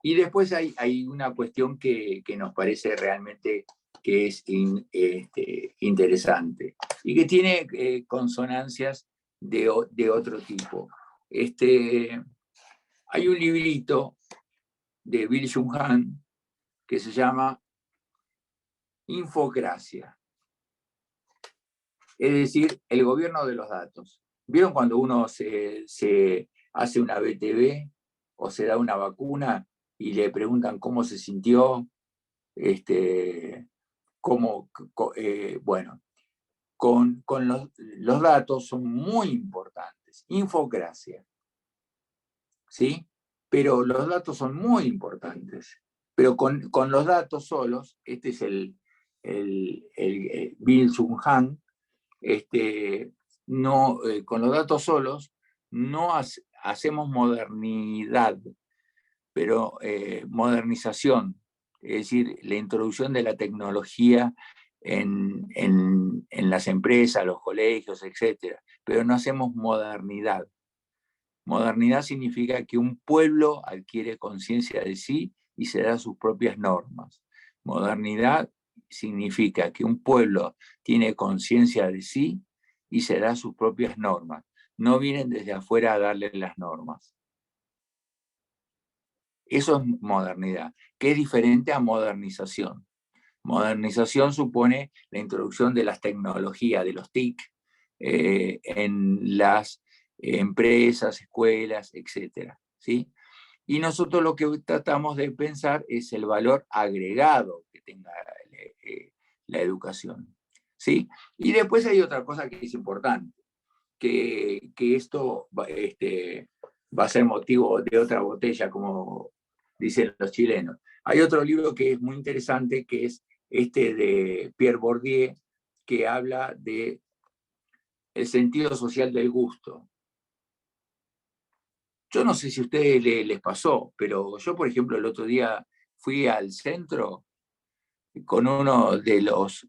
Y después hay una cuestión que nos parece realmente que es interesante y que tiene consonancias de otro tipo. Hay un librito de Byung-Chul Han que se llama Infocracia, es decir, el gobierno de los datos. ¿Vieron cuando uno se hace una BTV o se da una vacuna y le preguntan cómo se sintió? Bueno, con los datos son muy importantes. Infocracia, ¿sí? Pero los datos son muy importantes. Pero con los datos solos, este es el Byung-Chul Han, con los datos solos no hacemos modernidad, pero modernización, es decir, la introducción de la tecnología en las empresas, los colegios, etc. Pero no hacemos modernidad. Modernidad significa que un pueblo adquiere conciencia de sí y se da sus propias normas. Modernidad significa que un pueblo tiene conciencia de sí y se da sus propias normas. No vienen desde afuera a darle las normas. Eso es modernidad, que es diferente a modernización. Modernización supone la introducción de las tecnologías, de los TIC, en las empresas, escuelas, etcétera, ¿sí? Y nosotros lo que tratamos de pensar es el valor agregado que tenga la educación, ¿sí? Y después hay otra cosa que es importante, que esto va a ser motivo de otra botella, como dicen los chilenos. Hay otro libro que es muy interesante, que es este de Pierre Bourdieu, que habla de el sentido social del gusto. Yo no sé si a ustedes les pasó, pero yo, por ejemplo, el otro día fui al centro con uno de los,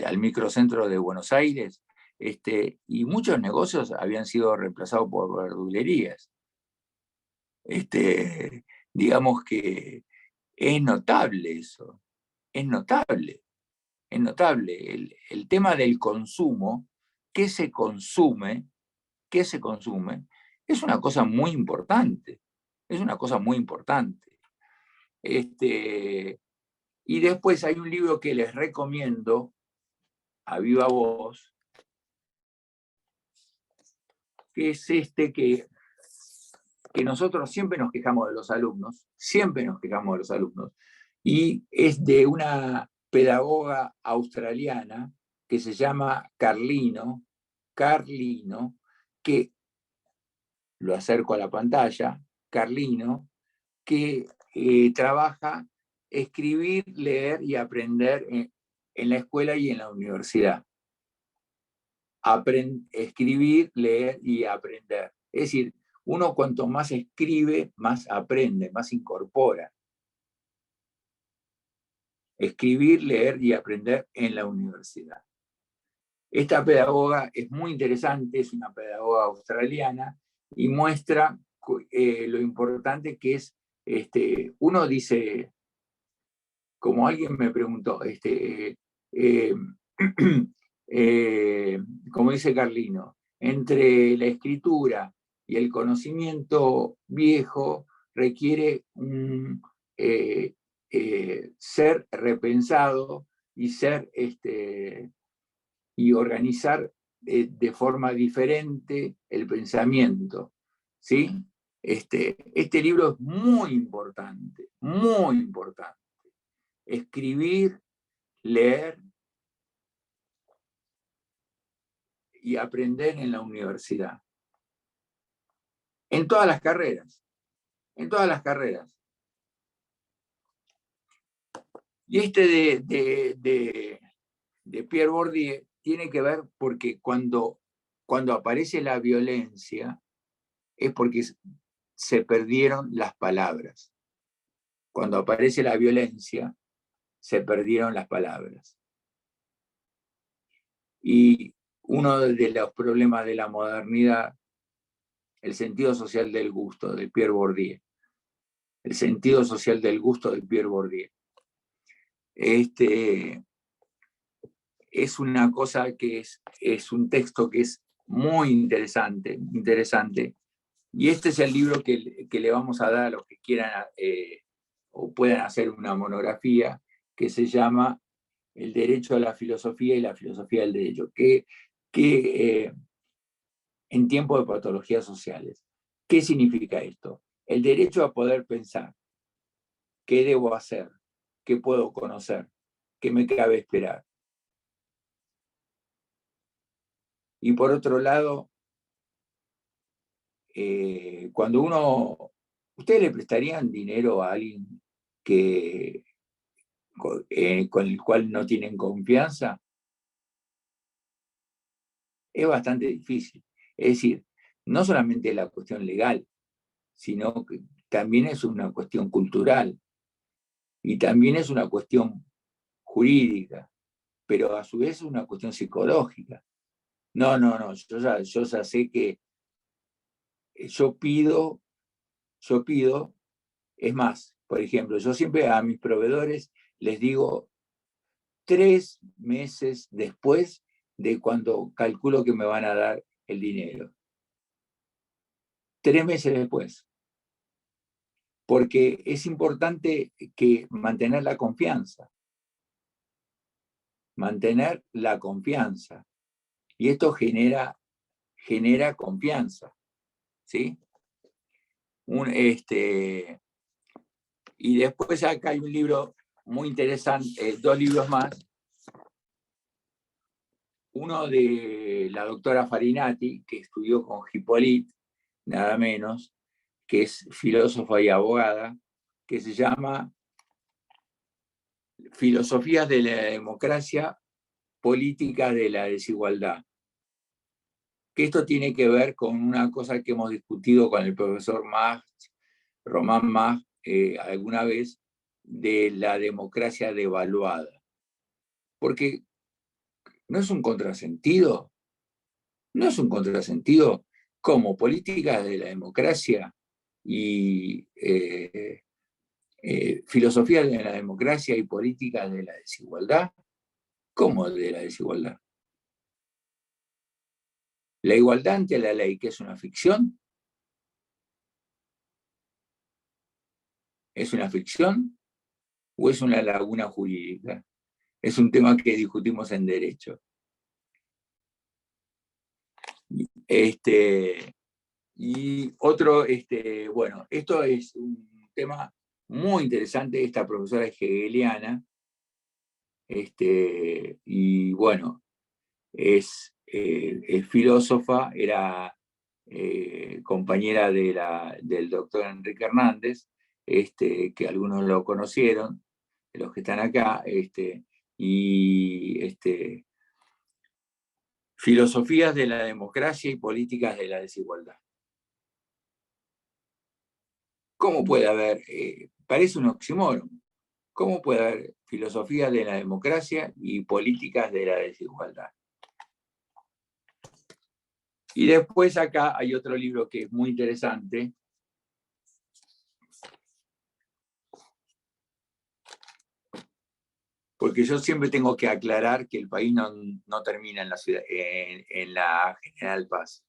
al microcentro de Buenos Aires, y muchos negocios habían sido reemplazados por verdulerías. Digamos que es notable eso, es notable, es notable. El tema del consumo, ¿qué se consume? ¿Qué se consume? Es una cosa muy importante, es una cosa muy importante. Y después hay un libro que les recomiendo, a viva voz, que es que nosotros siempre nos quejamos de los alumnos, siempre nos quejamos de los alumnos, y es de una pedagoga australiana que se llama Carlino, que lo acerco a la pantalla, Carlino, que trabaja escribir, leer y aprender en la escuela y en la universidad. Escribir, leer y aprender. Es decir, uno cuanto más escribe, más aprende, más incorpora. Escribir, leer y aprender en la universidad. Esta pedagoga es muy interesante, es una pedagoga australiana y muestra lo importante que es, uno dice, como alguien me preguntó, como dice Carlino, entre la escritura y el conocimiento viejo requiere ser repensado y ser y organizar de forma diferente el pensamiento, ¿sí? Este libro es muy importante, muy importante. Escribir, leer y aprender en la universidad. En todas las carreras, en todas las carreras. Y de Pierre Bourdieu tiene que ver porque cuando aparece la violencia es porque se perdieron las palabras. Cuando aparece la violencia, se perdieron las palabras. Y uno de los problemas de la modernidad, el sentido social del gusto, de Pierre Bourdieu. El sentido social del gusto de Pierre Bourdieu. Es una cosa que es un texto que es muy interesante, interesante. Y este es el libro que le vamos a dar a los que quieran o puedan hacer una monografía, que se llama El derecho a la filosofía y la filosofía del derecho, que en tiempos de patologías sociales. ¿Qué significa esto? El derecho a poder pensar. ¿Qué debo hacer? ¿Qué puedo conocer? ¿Qué me cabe esperar? Y por otro lado, cuando ¿ustedes le prestarían dinero a alguien con el cual no tienen confianza? Es bastante difícil. Es decir, no solamente la cuestión legal, sino que también es una cuestión cultural y también es una cuestión jurídica, pero a su vez es una cuestión psicológica. No, yo ya sé que yo pido, es más, por ejemplo, yo siempre a mis proveedores les digo 3 meses después de cuando calculo que me van a dar el dinero. 3 meses después. Porque es importante que mantener la confianza. Mantener la confianza. Y esto genera confianza, ¿sí? Y después acá hay un libro muy interesante, 2 libros más. Uno de la doctora Farinati, que estudió con Hippolyte, nada menos, que es filósofa y abogada, que se llama Filosofías de la democracia, política de la desigualdad. Que esto tiene que ver con una cosa que hemos discutido con el profesor Román Mas, alguna vez, de la democracia devaluada. Porque no es un contrasentido, como políticas de la democracia y filosofía de la democracia y políticas de la desigualdad. ¿Cómo de la desigualdad? La igualdad ante la ley, que es una ficción. ¿Es una ficción o es una laguna jurídica? Es un tema que discutimos en derecho. Y otro, bueno, esto es un tema muy interesante. Esta profesora es hegeliana, y bueno, es filósofa, era compañera del doctor Enrique Hernández, que algunos lo conocieron, de los que están acá, y filosofías de la democracia y políticas de la desigualdad. ¿Cómo puede haber, parece un oxímoron, cómo puede haber filosofía de la democracia y políticas de la desigualdad? Y después acá hay otro libro que es muy interesante, porque yo siempre tengo que aclarar que el país no termina en la ciudad, en la General Paz.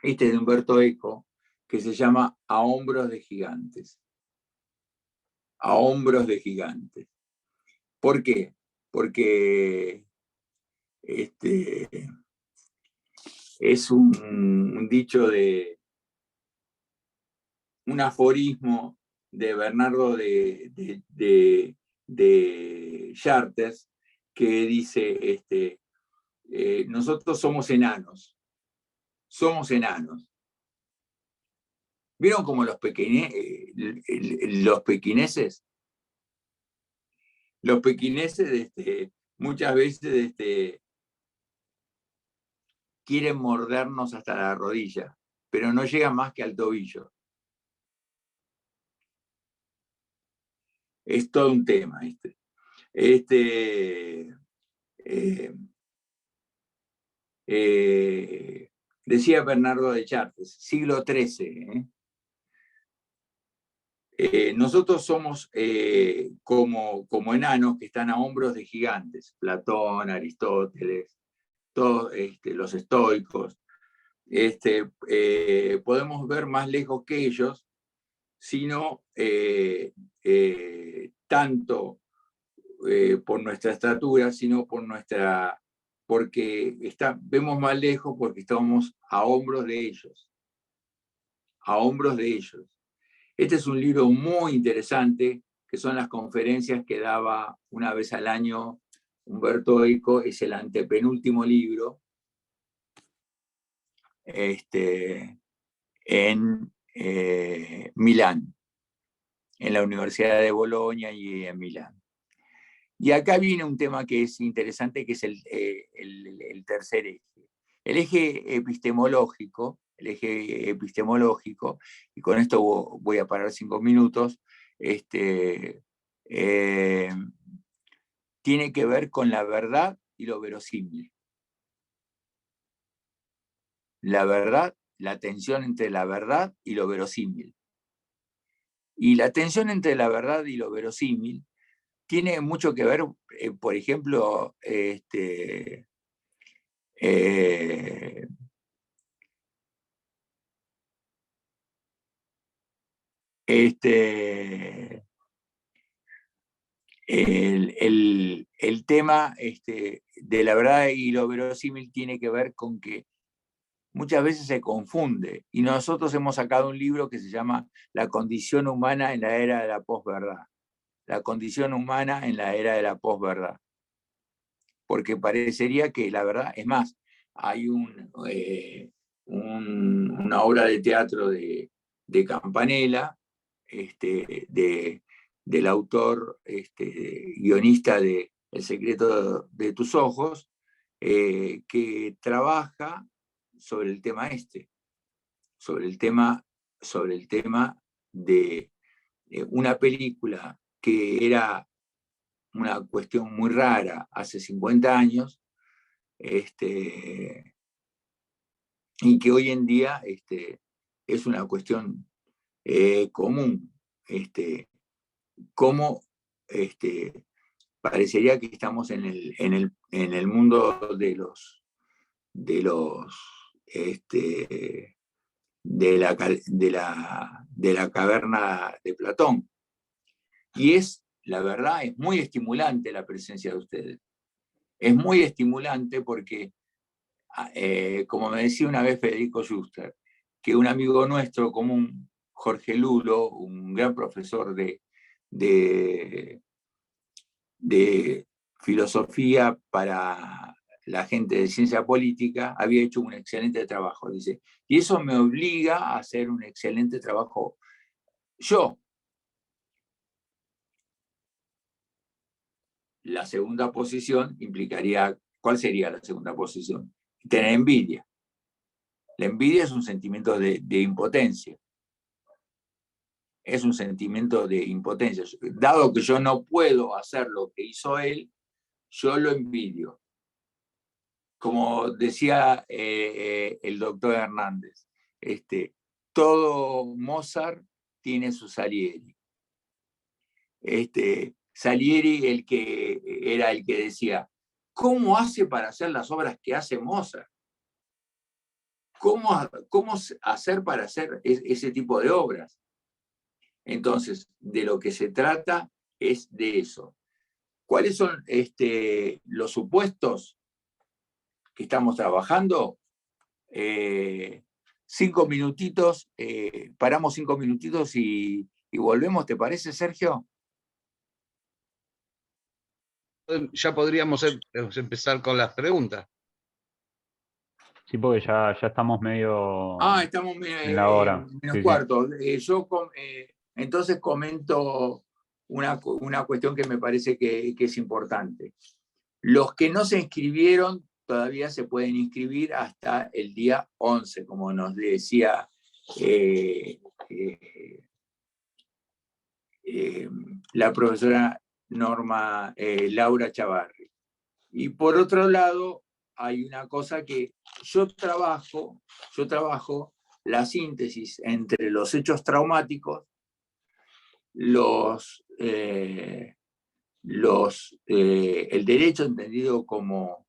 Este es de Humberto Eco, que se llama A hombros de gigantes. A hombros de gigantes. ¿Por qué? Porque es un dicho un aforismo de Bernardo de Chartres, que dice, nosotros somos enanos. ¿Vieron como los pequineses? Los pequineses muchas veces quieren mordernos hasta la rodilla, pero no llegan más que al tobillo. Es todo un tema. Decía Bernardo de Chartres, siglo XIII. Nosotros somos como enanos que están a hombros de gigantes, Platón, Aristóteles, todos los estoicos. Podemos ver más lejos que ellos, sino tanto por nuestra estatura, sino porque vemos más lejos porque estamos a hombros de ellos. A hombros de ellos. Este es un libro muy interesante, que son las conferencias que daba una vez al año Humberto Eco, es el antepenúltimo libro, en Milán, en la Universidad de Bolonia y en Milán. Y acá viene un tema que es interesante, que es el tercer eje. El eje epistemológico, y con esto voy a parar 5 minutos, tiene que ver con la verdad y lo verosímil. La verdad, la tensión entre la verdad y lo verosímil. Y la tensión entre la verdad y lo verosímil tiene mucho que ver, por ejemplo, el tema de la verdad y lo verosímil tiene que ver con que muchas veces se confunde, y nosotros hemos sacado un libro que se llama La condición humana en la era de la posverdad. La condición humana en la era de la posverdad. Porque parecería que la verdad, es más, hay una obra de teatro de Campanella, del autor, guionista de El secreto de tus ojos, que trabaja sobre el tema sobre el tema de una película que era una cuestión muy rara hace 50 años, y que hoy en día es una cuestión común. Cómo parecería que estamos en el mundo de la caverna de Platón. Y la verdad, es muy estimulante la presencia de ustedes. Es muy estimulante porque, como me decía una vez Federico Schuster, que un amigo nuestro común, Jorge Lulo, un gran profesor de filosofía para la gente de ciencia política, había hecho un excelente trabajo, dice, y eso me obliga a hacer un excelente trabajo yo. La segunda posición implicaría, ¿cuál sería la segunda posición? Tener envidia. La envidia es un sentimiento de impotencia. Es un sentimiento de impotencia. Dado que yo no puedo hacer lo que hizo él, yo lo envidio. Como decía el doctor Hernández, todo Mozart tiene su Salieri. Salieri era el que decía, ¿cómo hace para hacer las obras que hace Mozart? ¿Cómo hacer para hacer ese tipo de obras? Entonces, de lo que se trata es de eso. ¿Cuáles son los supuestos que estamos trabajando? 5 minutitos, paramos 5 minutitos y volvemos, ¿te parece, Sergio? Ya podríamos empezar con las preguntas. Sí, porque ya estamos medio Estamos en la hora. menos Sí, cuarto. Yo entonces comento una cuestión que me parece que es importante. Los que no se inscribieron todavía se pueden inscribir hasta el día 11, como nos decía la profesora Laura Chavarri. Y por otro lado, hay una cosa que yo trabajo la síntesis entre los hechos traumáticos, el derecho entendido como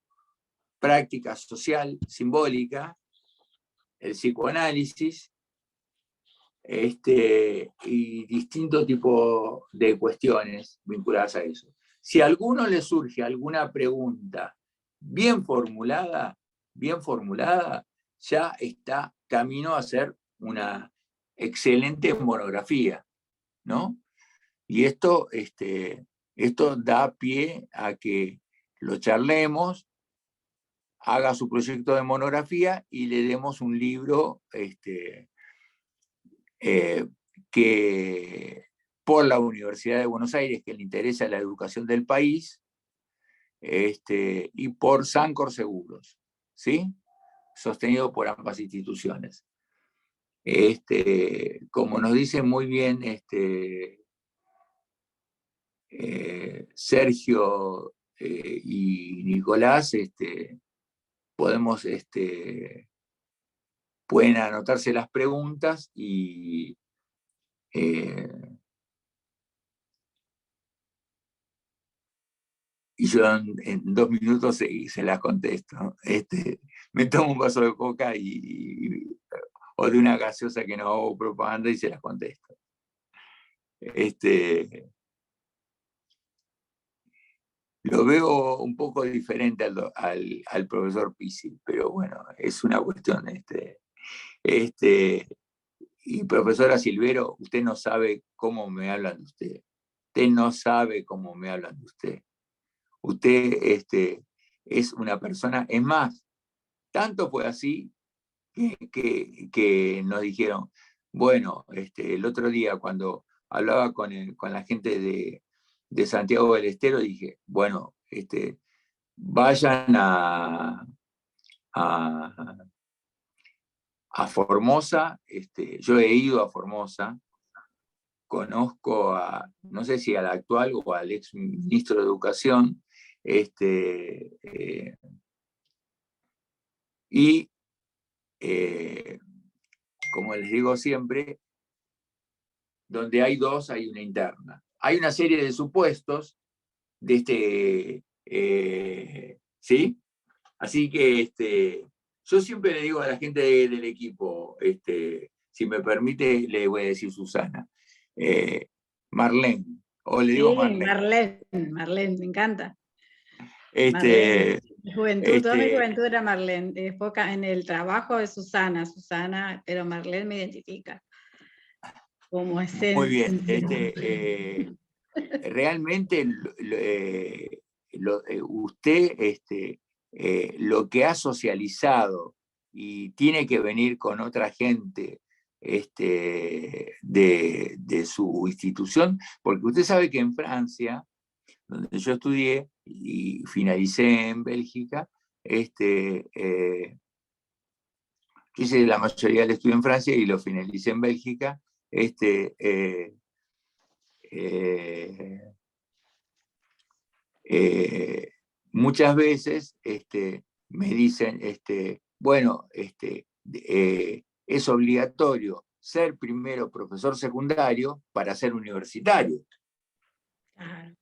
práctica social simbólica, el psicoanálisis, y distintos tipos de cuestiones vinculadas a eso. Si a alguno le surge alguna pregunta bien formulada, ya está camino a hacer una excelente monografía, ¿no? Y esto da pie a que lo charlemos, haga su proyecto de monografía y le demos un libro que por la Universidad de Buenos Aires, que le interesa la educación del país, y por Sancor Seguros, ¿sí? Sostenido por ambas instituciones. Como nos dice muy bien Sergio y Nicolás, podemos, pueden anotarse las preguntas y yo en 2 minutos se las contesto. Me tomo un vaso de coca o de una gaseosa que no hago propaganda y se las contesto. Lo veo un poco diferente al profesor Pisi, pero bueno, es una cuestión. Y profesora Silvero, usted no sabe cómo me hablan de usted. Usted no sabe cómo me hablan de usted. Usted es una persona, es más, tanto fue así que nos dijeron, bueno, el otro día cuando hablaba con la gente de Santiago del Estero, dije, bueno, vayan a Formosa, yo he ido a Formosa, conozco no sé si al actual o al ex ministro de Educación, y como les digo siempre, donde hay dos hay una interna. Hay una serie de supuestos de ¿sí? Así que yo siempre le digo a la gente del equipo, si me permite, le voy a decir Susana, Marlene, o le digo Marlene. Marlene, me encanta. Marlene. Mi juventud, toda mi juventud era Marlene. Después en el trabajo de Susana, pero Marlene me identifica como esencia. Muy bien. Realmente usted lo que ha socializado y tiene que venir con otra gente de su institución, porque usted sabe que en Francia, donde yo estudié y finalicé en Bélgica, yo hice la mayoría del estudio en Francia y lo finalicé en Bélgica, muchas veces me dicen, bueno, es obligatorio ser primero profesor secundario para ser universitario.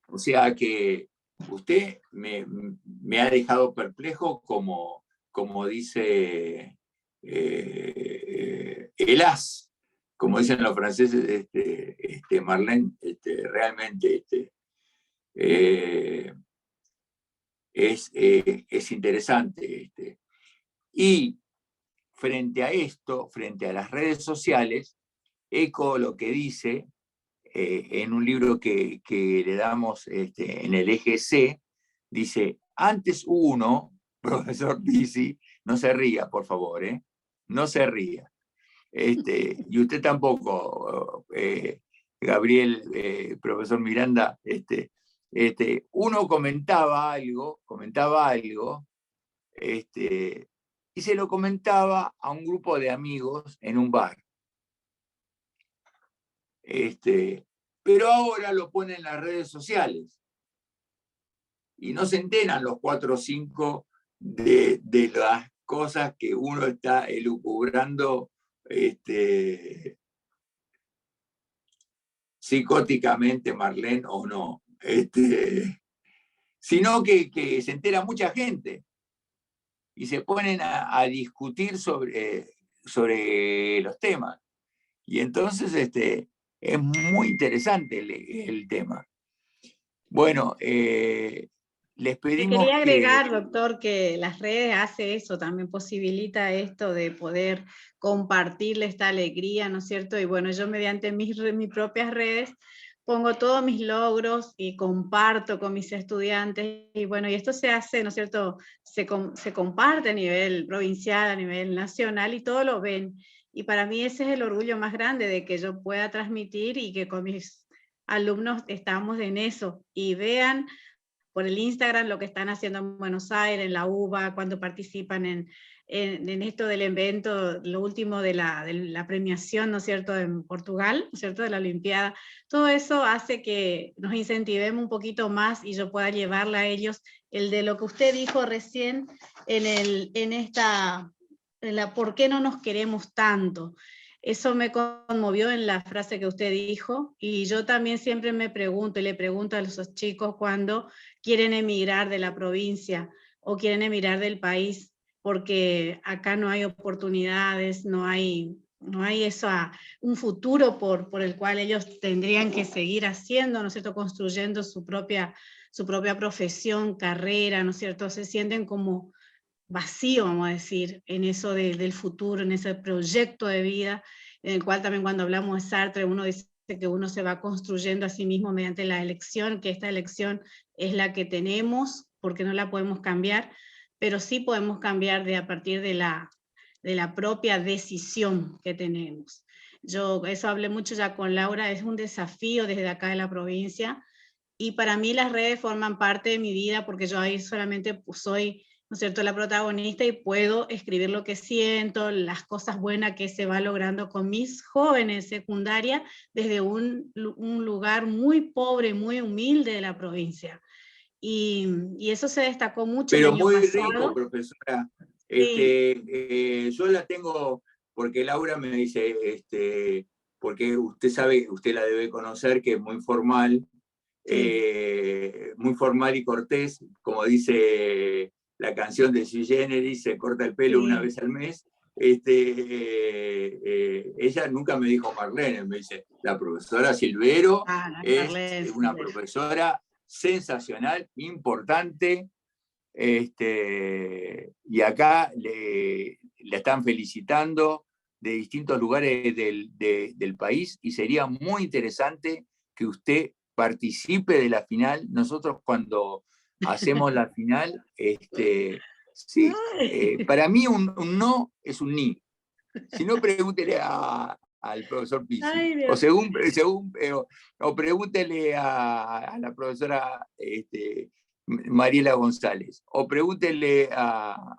O sea que usted me ha dejado perplejo como dice el as, como dicen los franceses, Marlene, realmente es interesante. Y frente a esto, frente a las redes sociales, eco lo que dice en un libro que le damos en el eje C, dice, antes uno, profesor Pisi, no se ría, por favor, no se ría. Y usted tampoco, Gabriel, profesor Miranda, uno comentaba algo, y se lo comentaba a un grupo de amigos en un bar. Pero ahora lo pone en las redes sociales y no se enteran los 4 o 5 de las cosas que uno está elucubrando psicóticamente, Marlene, o no, sino que se entera mucha gente y se ponen a discutir sobre los temas. Y entonces es muy interesante el tema. Bueno, les pedimos quería agregar, doctor, que las redes hace eso, también posibilita esto de poder compartirle esta alegría, ¿no es cierto? Y bueno, yo mediante mis propias redes pongo todos mis logros y comparto con mis estudiantes, y bueno, y esto se hace, ¿no es cierto? Se comparte a nivel provincial, a nivel nacional, y todos lo ven. Y para mí ese es el orgullo más grande, de que yo pueda transmitir y que con mis alumnos estamos en eso, y vean por el Instagram lo que están haciendo en Buenos Aires, en la UBA, cuando participan en esto del evento, lo último de la premiación, ¿no es cierto?, en Portugal, ¿no es cierto?, de la Olimpiada. Todo eso hace que nos incentivemos un poquito más y yo pueda llevarle a ellos el de lo que usted dijo recién ¿por qué no nos queremos tanto? Eso me conmovió en la frase que usted dijo, y yo también siempre me pregunto, y le pregunto a los chicos cuando quieren emigrar de la provincia o quieren emigrar del país, porque acá no hay oportunidades, no hay un futuro por el cual ellos tendrían que seguir haciendo, ¿no es cierto?, construyendo su propia su propia profesión, carrera, ¿no es cierto? Se sienten como vacío, vamos a decir, en eso del futuro, en ese proyecto de vida, en el cual también cuando hablamos de Sartre, uno dice que uno se va construyendo a sí mismo mediante la elección, que esta elección es la que tenemos, porque no la podemos cambiar, pero sí podemos cambiar a partir de la propia decisión que tenemos. Yo eso hablé mucho ya con Laura, es un desafío desde acá de la provincia, y para mí las redes forman parte de mi vida, porque yo ahí solamente soy, ¿no es cierto?, la protagonista, y puedo escribir lo que siento, las cosas buenas que se va logrando con mis jóvenes secundaria, desde un lugar muy pobre, muy humilde de la provincia. Y eso se destacó mucho el Pero año muy pasado. rico, profesora. Sí. Yo la tengo, porque Laura me dice, porque usted sabe, usted la debe conocer, que es muy formal, muy formal y cortés, como dice la canción de Sui Generis, se corta el pelo una vez al mes. Ella nunca me dijo Marlene, me dice, la profesora Silvero es una profesora sensacional, importante, y acá le están felicitando de distintos lugares del país, y sería muy interesante que usted participe de la final. Nosotros cuando hacemos la final, sí, para mí un no es un ni. Si no, pregúntele al profesor Pizzi, o pregúntele a la profesora Mariela González, o pregúntele a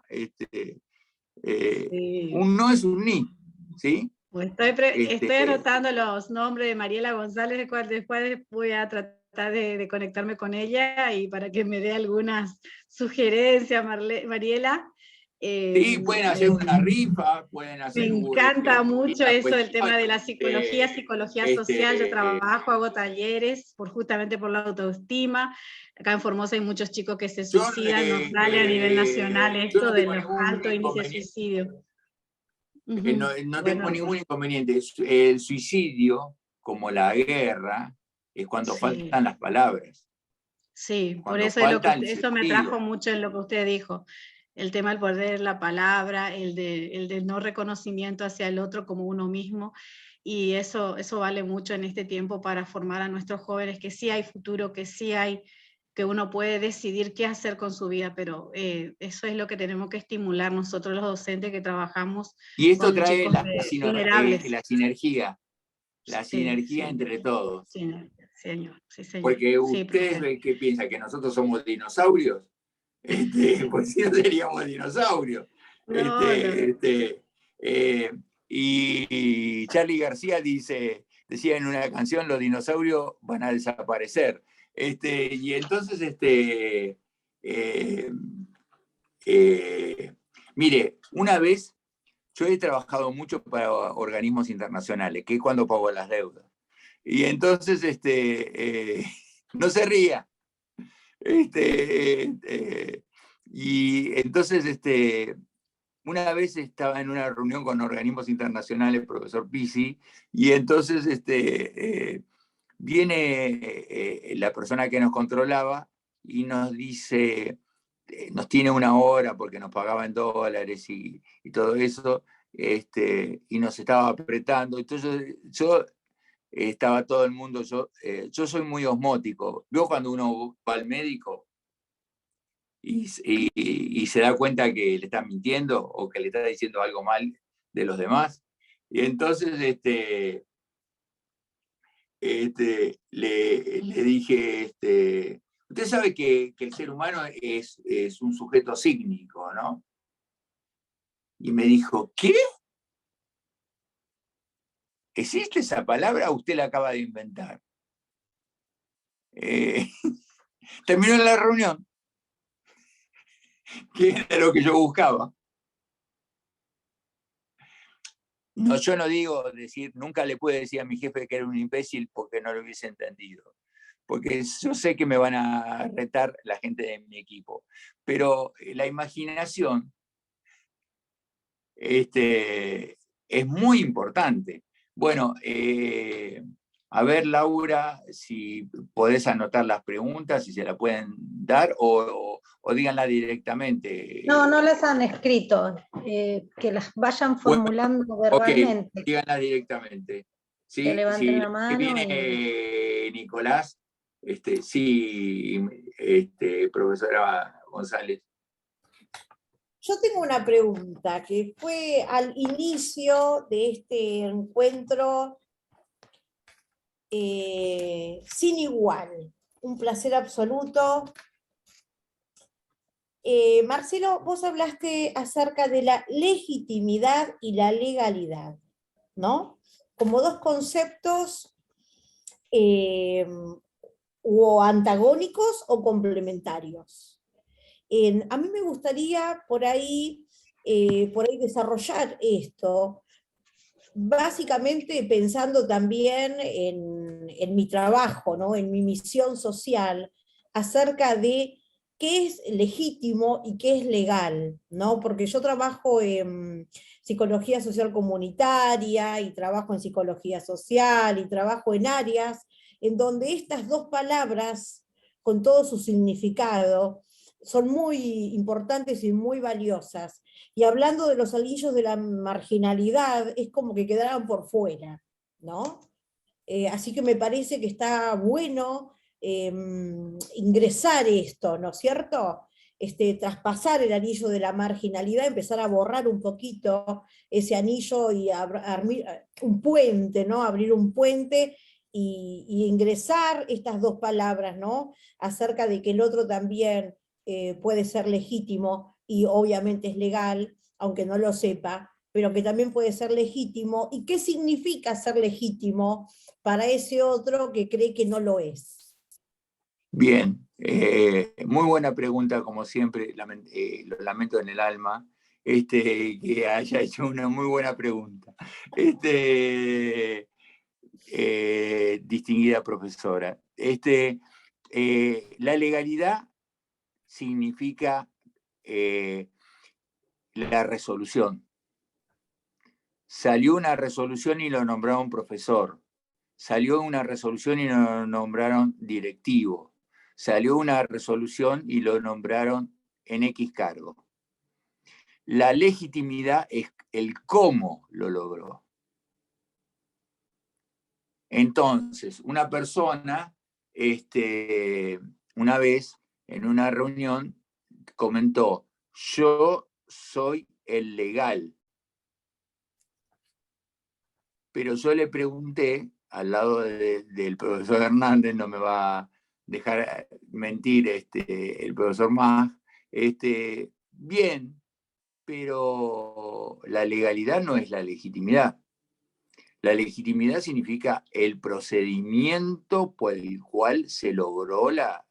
un no es un ni, ¿sí? Pues estoy anotando los nombres de Mariela González, de cual después voy a tratar de conectarme con ella y para que me dé algunas sugerencias, Mariela. Sí, pueden hacer una rifa, pueden hacer... Me encanta mucho eso, el tema de la psicología social. Yo trabajo, hago talleres justamente por la autoestima. Acá en Formosa hay muchos chicos que se suicidan, nos sale a nivel nacional esto de los altos índices de suicidio. No tengo ningún inconveniente. El suicidio, como la guerra, es cuando faltan las palabras. Sí, por eso eso me atrajo mucho en lo que usted dijo. El tema del poder de la palabra, el de no reconocimiento hacia el otro como uno mismo, y eso vale mucho en este tiempo para formar a nuestros jóvenes, que sí hay futuro, que uno puede decidir qué hacer con su vida, pero eso es lo que tenemos que estimular nosotros los docentes que trabajamos. Y esto con trae chicos vulnerables. la sinergia entre todos. Sí, señor. Porque ustedes, ¿qué piensan? ¿Que nosotros somos dinosaurios? Pues si no seríamos dinosaurios. Y Charly García decía en una canción, los dinosaurios van a desaparecer. Y entonces, mire, una vez yo he trabajado mucho para organismos internacionales, que es cuando pago las deudas. Y entonces, no se ría. Y entonces, una vez estaba en una reunión con organismos internacionales, profesor Pizzi, y entonces viene la persona que nos controlaba y nos dice, nos tiene una hora porque nos pagaba en dólares y todo eso, y nos estaba apretando. Entonces yo estaba todo el mundo, yo soy muy osmótico. Veo cuando uno va al médico y se da cuenta que le está mintiendo o que le está diciendo algo mal de los demás. Y entonces le dije, usted sabe que el ser humano es un sujeto sígnico, ¿no? Y me dijo, ¿qué? ¿Existe esa palabra o usted la acaba de inventar? Terminó la reunión, que era lo que yo buscaba. No, yo no digo nunca le pude decir a mi jefe que era un imbécil porque no lo hubiese entendido. Porque yo sé que me van a retar la gente de mi equipo. Pero la imaginación es muy importante. Bueno, A ver, Laura, si podés anotar las preguntas, si se la pueden dar, o díganla directamente. No, no las han escrito, que las vayan formulando verbalmente. Ok, díganla directamente. ¿Sí? Que levanten Si la mano. viene Nicolás, sí, profesora González. Yo tengo una pregunta, que fue al inicio de este encuentro sin igual, un placer absoluto. Marcelo, vos hablaste acerca de la legitimidad y la legalidad, ¿no? Como dos conceptos o antagónicos o complementarios. A mí me gustaría por ahí desarrollar esto, básicamente pensando también en mi trabajo, ¿no? En mi misión social, acerca de qué es legítimo y qué es legal, ¿no? Porque yo trabajo en psicología social comunitaria y trabajo en psicología social y trabajo en áreas en donde estas dos palabras, con todo su significado, son muy importantes y muy valiosas. Y hablando de los anillos de la marginalidad, es como que quedaran por fuera, ¿no? Así que me parece que está bueno ingresar esto, ¿no es cierto? Traspasar el anillo de la marginalidad, empezar a borrar un poquito ese anillo y un puente, ¿no? Abrir un puente y ingresar estas dos palabras, ¿no? Acerca de que el otro también puede ser legítimo y obviamente es legal, aunque no lo sepa, pero que también puede ser legítimo. ¿Y qué significa ser legítimo para ese otro que cree que no lo es? Bien, muy buena pregunta, como siempre, lo lamento en el alma, que haya hecho una muy buena pregunta. Distinguida profesora. La legalidad significa la resolución. Salió una resolución y lo nombraron profesor. Salió una resolución y lo nombraron directivo. Salió una resolución y lo nombraron en X cargo. La legitimidad es el cómo lo logró. Entonces, una persona, una vez en una reunión, comentó: yo soy el legal. Pero yo le pregunté, al lado del profesor Hernández, no me va a dejar mentir el profesor Mag, bien, pero la legalidad no es la legitimidad. La legitimidad significa el procedimiento por el cual se logró la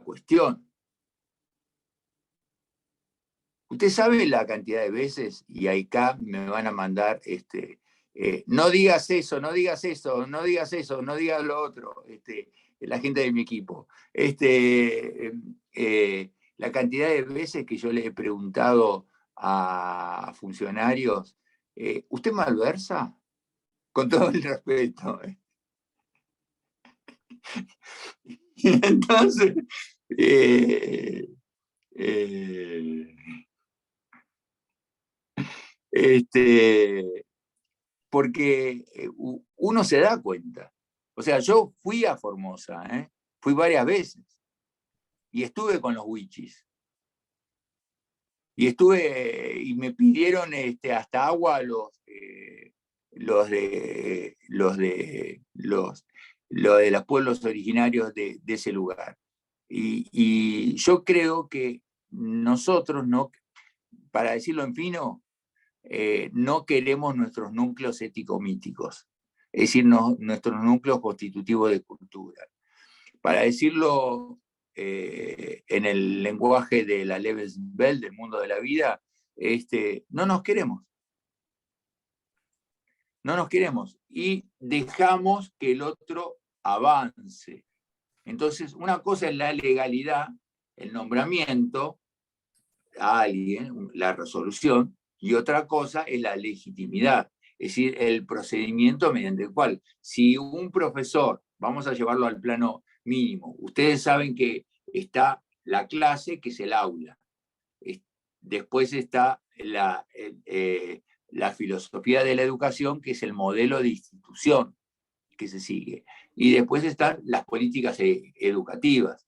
cuestión. Usted sabe la cantidad de veces, y acá me van a mandar, no digas eso, no digas eso, no digas eso, no digas lo otro, la gente de mi equipo. La cantidad de veces que yo le he preguntado a funcionarios, ¿usted malversa? Con todo el respeto. Y entonces, porque uno se da cuenta. O sea, yo fui a Formosa, fui varias veces, y estuve con los wichis. Y me pidieron hasta agua los de los pueblos originarios de ese lugar. Y yo creo que nosotros, no, para decirlo en fino, no queremos nuestros núcleos ético-míticos, es decir, nuestros núcleos constitutivos de cultura. Para decirlo en el lenguaje de la Lebenswelt, del mundo de la vida, no nos queremos. No nos queremos y dejamos que el otro avance. Entonces, una cosa es la legalidad, el nombramiento a alguien, la resolución, y otra cosa es la legitimidad, Es decir, el procedimiento mediante el cual, si un profesor, vamos a llevarlo al plano mínimo, ustedes saben que está la clase, que es el aula. Después está la filosofía de la educación, que es el modelo de institución que se sigue. Y después están las políticas educativas.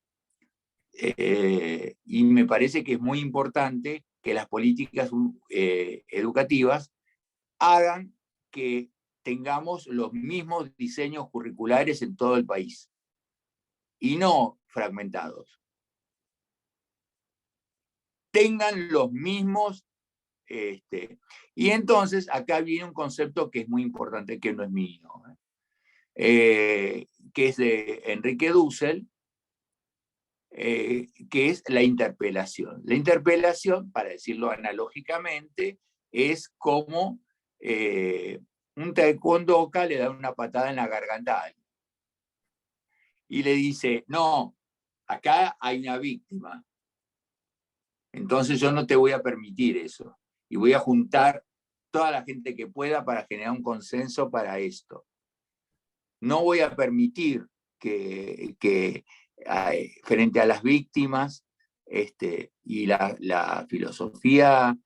Y me parece que es muy importante que las políticas educativas hagan que tengamos los mismos diseños curriculares en todo el país y no fragmentados. Tengan los mismos. Y entonces acá viene un concepto que es muy importante, que no es mío, que es de Enrique Dussel, que es la interpelación. La interpelación, para decirlo analógicamente, es como un taekwondoka le da una patada en la garganta a alguien y le dice, no, acá hay una víctima, entonces yo no te voy a permitir eso, y voy a juntar toda la gente que pueda para generar un consenso para esto. No voy a permitir que frente a las víctimas y la filosofía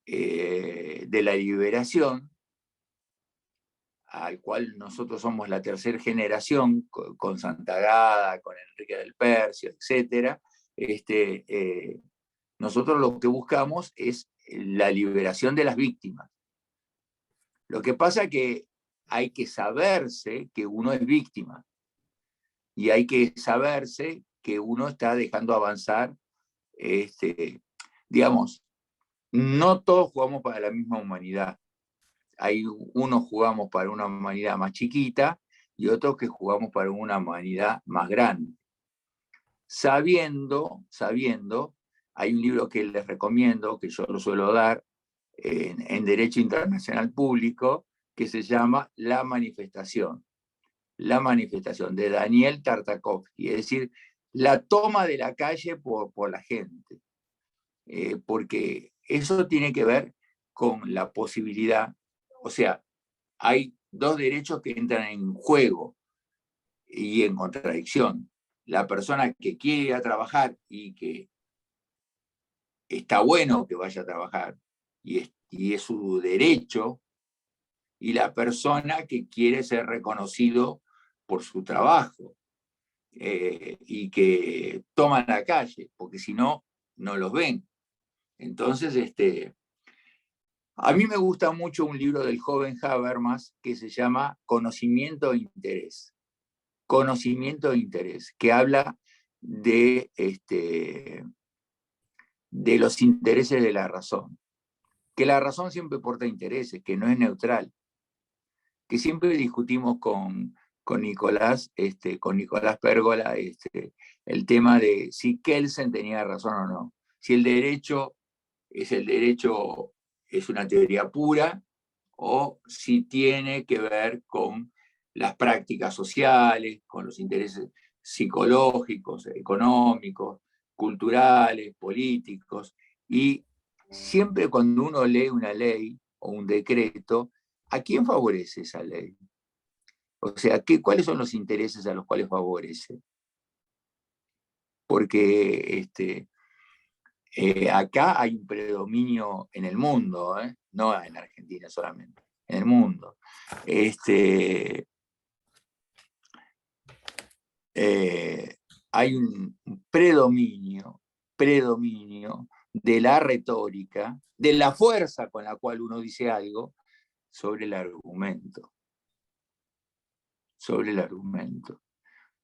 de la liberación, al cual nosotros somos la tercera generación, con Santagada, con Enrique del Percio, etc., nosotros lo que buscamos es la liberación de las víctimas. Lo que pasa es que hay que saberse que uno es víctima, y hay que saberse que uno está dejando avanzar, digamos, no todos jugamos para la misma humanidad. Hay unos jugamos para una humanidad más chiquita y otros que jugamos para una humanidad más grande. Sabiendo, hay un libro que les recomiendo, que yo lo suelo dar en Derecho Internacional Público, que se llama La Manifestación. La Manifestación, de Daniel Tartakovsky, es decir, la toma de la calle por la gente. Porque eso tiene que ver con la posibilidad, o sea, hay dos derechos que entran en juego y en contradicción. La persona que quiere ir a trabajar y que está bueno que vaya a trabajar y es su derecho, y la persona que quiere ser reconocido por su trabajo y que toman la calle, porque si no, no los ven. Entonces, a mí me gusta mucho un libro del joven Habermas que se llama Conocimiento e Interés. Conocimiento e Interés, que habla de los intereses de la razón. Que la razón siempre porta intereses, que no es neutral. Que siempre discutimos con Nicolás Pérgola, el tema de si Kelsen tenía razón o no. Si el derecho es una teoría pura, o si tiene que ver con las prácticas sociales, con los intereses psicológicos, económicos, culturales, políticos. Y siempre cuando uno lee una ley o un decreto, ¿a quién favorece esa ley? O sea, ¿cuáles son los intereses a los cuales favorece? Porque acá hay un predominio en el mundo, no en Argentina solamente, en el mundo. Hay un predominio de la retórica, de la fuerza con la cual uno dice algo, sobre el argumento. Sobre el argumento.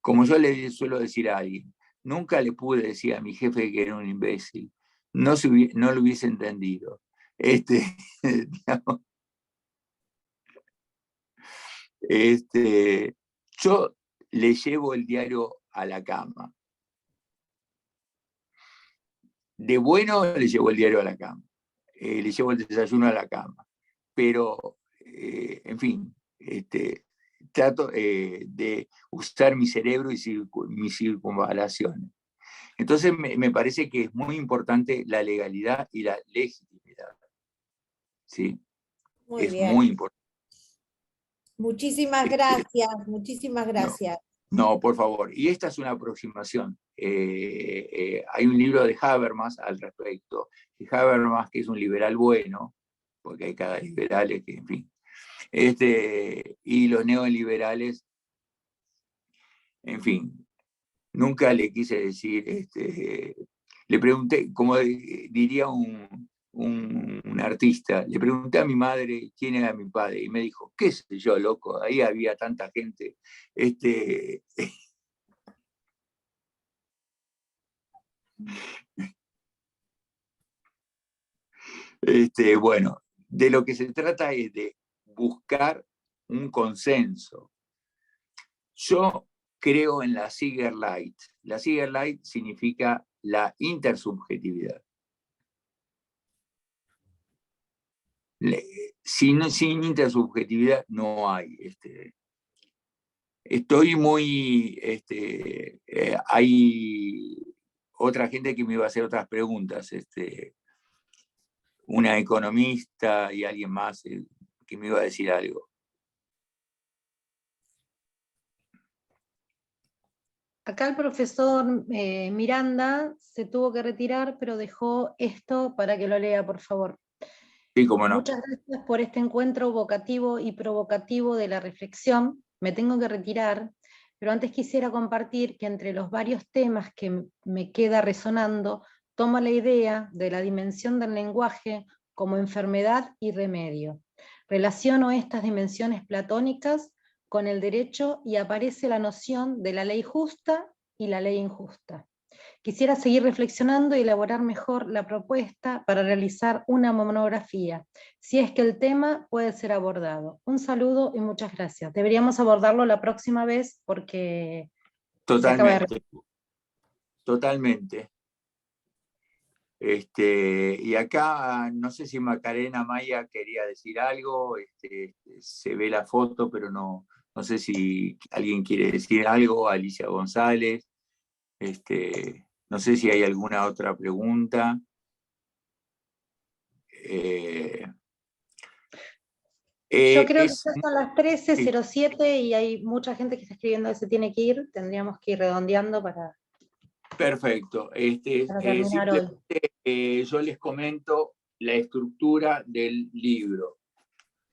Como yo le suelo decir a alguien, nunca le pude decir a mi jefe que era un imbécil, no lo hubiese entendido. Digamos, yo le llevo el diario a la cama. De bueno le llevo el diario a la cama. Le llevo el desayuno a la cama. Pero, en fin, trato de usar mi cerebro y mis circunvalaciones. Entonces me parece que es muy importante la legalidad y la legitimidad. ¿Sí? Muy es bien. muy importante. Muchísimas gracias, muchísimas gracias. No, por favor. Y esta es una aproximación. Hay un libro de Habermas al respecto. Y Habermas, que es un liberal bueno, porque hay cada liberal que, en fin. Y los neoliberales, en fin, nunca le quise decir, le pregunté, como diría un artista, le pregunté a mi madre quién era mi padre, y me dijo, qué sé yo, loco, ahí había tanta gente. Bueno, de lo que se trata es de buscar un consenso. Yo creo en la Sigerlight. La Sigerlight significa la intersubjetividad. Sin intersubjetividad no hay. Estoy muy... hay otra gente que me iba a hacer otras preguntas. Una economista y alguien más que me iba a decir algo. Acá el profesor Miranda se tuvo que retirar, pero dejó esto para que lo lea, por favor. Sí, cómo no. Muchas gracias por este encuentro vocativo y provocativo de la reflexión. Me tengo que retirar, pero antes quisiera compartir que entre los varios temas que me queda resonando, tomo la idea de la dimensión del lenguaje como enfermedad y remedio. Relaciono estas dimensiones platónicas con el derecho y aparece la noción de la ley justa y la ley injusta. Quisiera seguir reflexionando y elaborar mejor la propuesta para realizar una monografía, si es que el tema puede ser abordado. Un saludo y muchas gracias. Deberíamos abordarlo la próxima vez porque... Totalmente. Totalmente. Y acá, no sé si Macarena Maya quería decir algo, se ve la foto, pero no sé si alguien quiere decir algo, Alicia González, no sé si hay alguna otra pregunta. Yo creo que ya son las 13:07 y hay mucha gente que está escribiendo que se tiene que ir, tendríamos que ir redondeando para... Perfecto. Yo les comento la estructura del libro.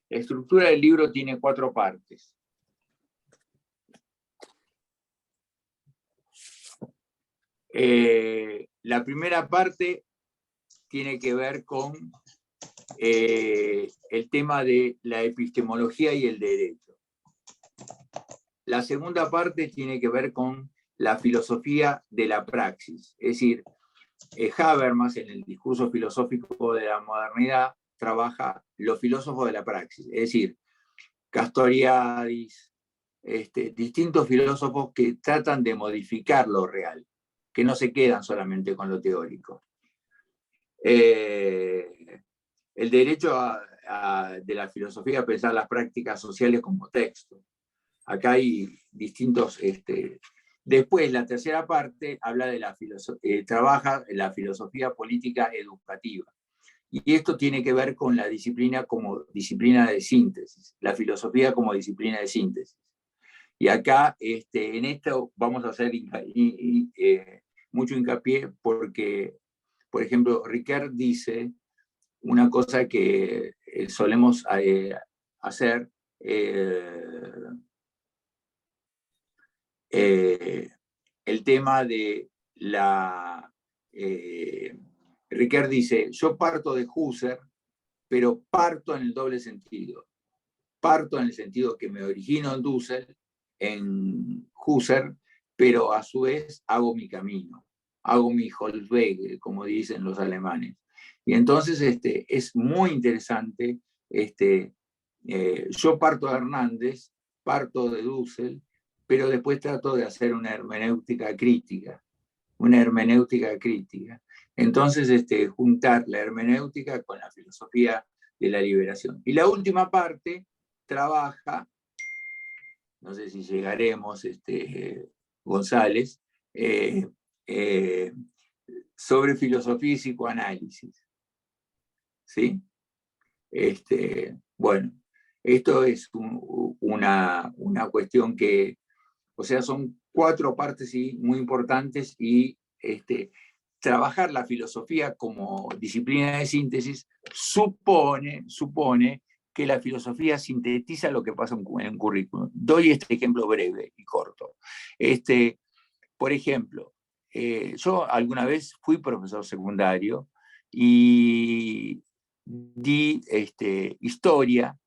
La estructura del libro tiene 4 partes. La primera parte tiene que ver con el tema de la epistemología y el derecho. La segunda parte tiene que ver con la filosofía de la praxis, es decir, Habermas en el discurso filosófico de la modernidad trabaja los filósofos de la praxis, es decir, Castoriadis, distintos filósofos que tratan de modificar lo real, que no se quedan solamente con lo teórico. El derecho de la filosofía a pensar las prácticas sociales como texto. Acá hay distintos... Después, la tercera parte habla de trabaja en la filosofía política educativa. Y esto tiene que ver con la disciplina como disciplina de síntesis, la filosofía como disciplina de síntesis. Y acá, en esto vamos a hacer mucho hincapié porque, por ejemplo, Ricard dice una cosa que solemos hacer, el tema de la... Ricard dice, yo parto de Husserl, pero parto en el doble sentido. Parto en el sentido que me origino en Dussel, en Husserl, pero a su vez hago mi camino, hago mi Holzweg, como dicen los alemanes. Y entonces es muy interesante, yo parto de Hernández, parto de Dussel, pero después trato de hacer una hermenéutica crítica. Entonces, juntar la hermenéutica con la filosofía de la liberación. Y la última parte trabaja, no sé si llegaremos, González, sobre filosofía y psicoanálisis. ¿Sí? Bueno, Esto es una cuestión que, o sea, son 4 partes ¿sí? muy importantes y trabajar la filosofía como disciplina de síntesis supone que la filosofía sintetiza lo que pasa en un currículum. Doy este ejemplo breve y corto. Por ejemplo, yo alguna vez fui profesor secundario y di historia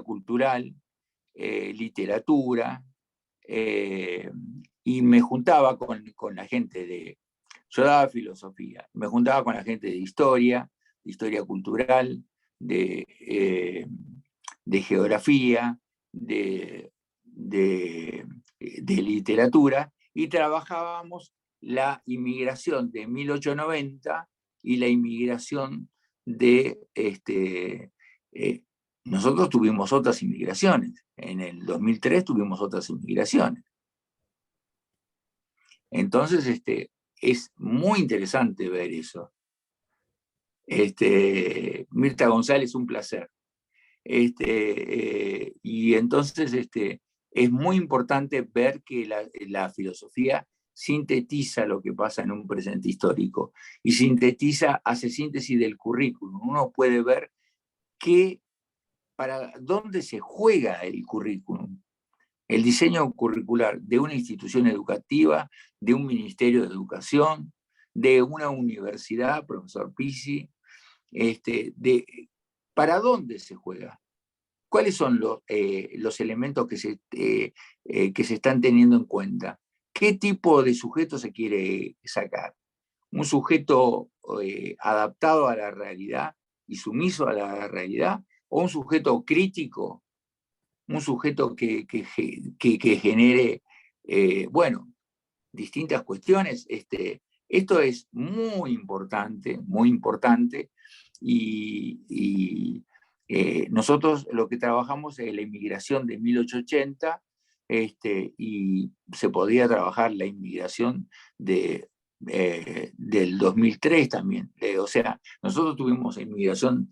cultural, literatura, y me juntaba con la gente yo daba filosofía, me juntaba con la gente de historia cultural, de geografía, de literatura, y trabajábamos la inmigración de 1890 y la inmigración nosotros tuvimos otras inmigraciones. En el 2003 tuvimos otras inmigraciones. Entonces, es muy interesante ver eso. Mirta González, un placer. Y entonces es muy importante ver que la filosofía sintetiza lo que pasa en un presente histórico y hace síntesis del currículum. Uno puede ver para dónde se juega el currículum. El diseño curricular de una institución educativa, de un ministerio de educación, de una universidad, profesor Pizzi, ¿para dónde se juega? ¿Cuáles son los elementos que se están teniendo en cuenta? ¿Qué tipo de sujeto se quiere sacar? ¿Un sujeto adaptado a la realidad y sumiso a la realidad? ¿O un sujeto crítico? ¿Un sujeto que genere, distintas cuestiones? Esto es muy importante, y nosotros lo que trabajamos es la inmigración de 1880, y se podría trabajar la inmigración del 2003 también. O sea, nosotros tuvimos inmigración,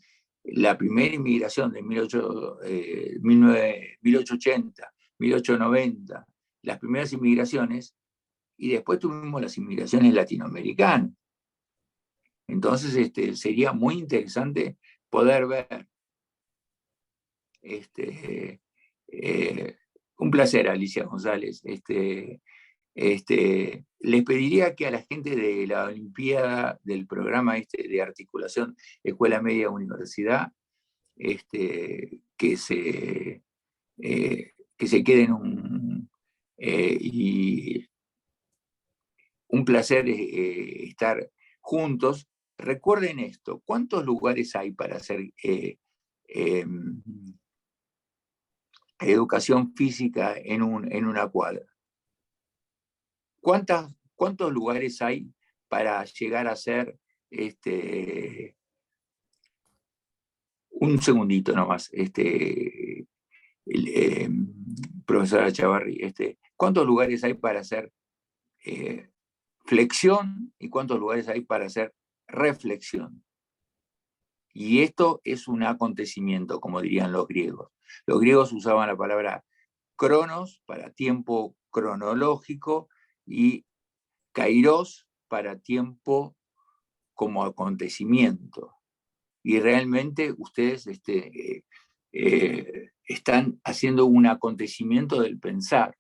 la primera inmigración de 1880, 1890, las primeras inmigraciones, y después tuvimos las inmigraciones latinoamericanas. Entonces, sería muy interesante poder ver. Un placer, Alicia González. Les pediría que a la gente de la Olimpiada, del programa de articulación Escuela Media Universidad, que se queden y un placer estar juntos. Recuerden esto, ¿cuántos lugares hay para hacer educación física en una cuadra? ¿Cuántos lugares hay para llegar a ser un segundito nomás, profesora Chavarri, ¿cuántos lugares hay para hacer flexión y cuántos lugares hay para hacer reflexión? Y esto es un acontecimiento, como dirían los griegos. Los griegos usaban la palabra cronos para tiempo cronológico y kairos para tiempo como acontecimiento. Y realmente ustedes están haciendo un acontecimiento del pensar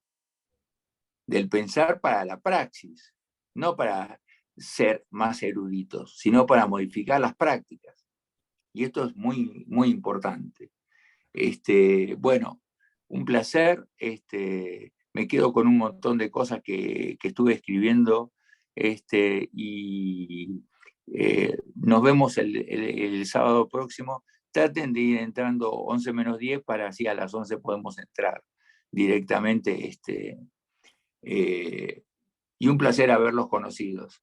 para la praxis, no para ser más eruditos, sino para modificar las prácticas. Y esto es muy, muy importante. Bueno, un placer. Me quedo con un montón de cosas que estuve escribiendo, y nos vemos el sábado próximo. Traten de ir entrando 11 menos 10 para así a las 11 podemos entrar directamente. Y un placer haberlos conocidos.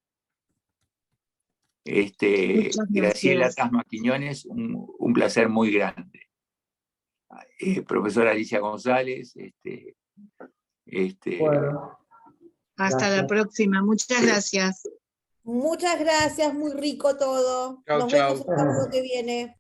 Graciela Tasma Quiñones, un placer muy grande. Profesora Alicia González. Bueno, hasta la próxima, muchas gracias. Muchas gracias, muy rico todo. Chau, Nos chau. vemos el sábado que viene.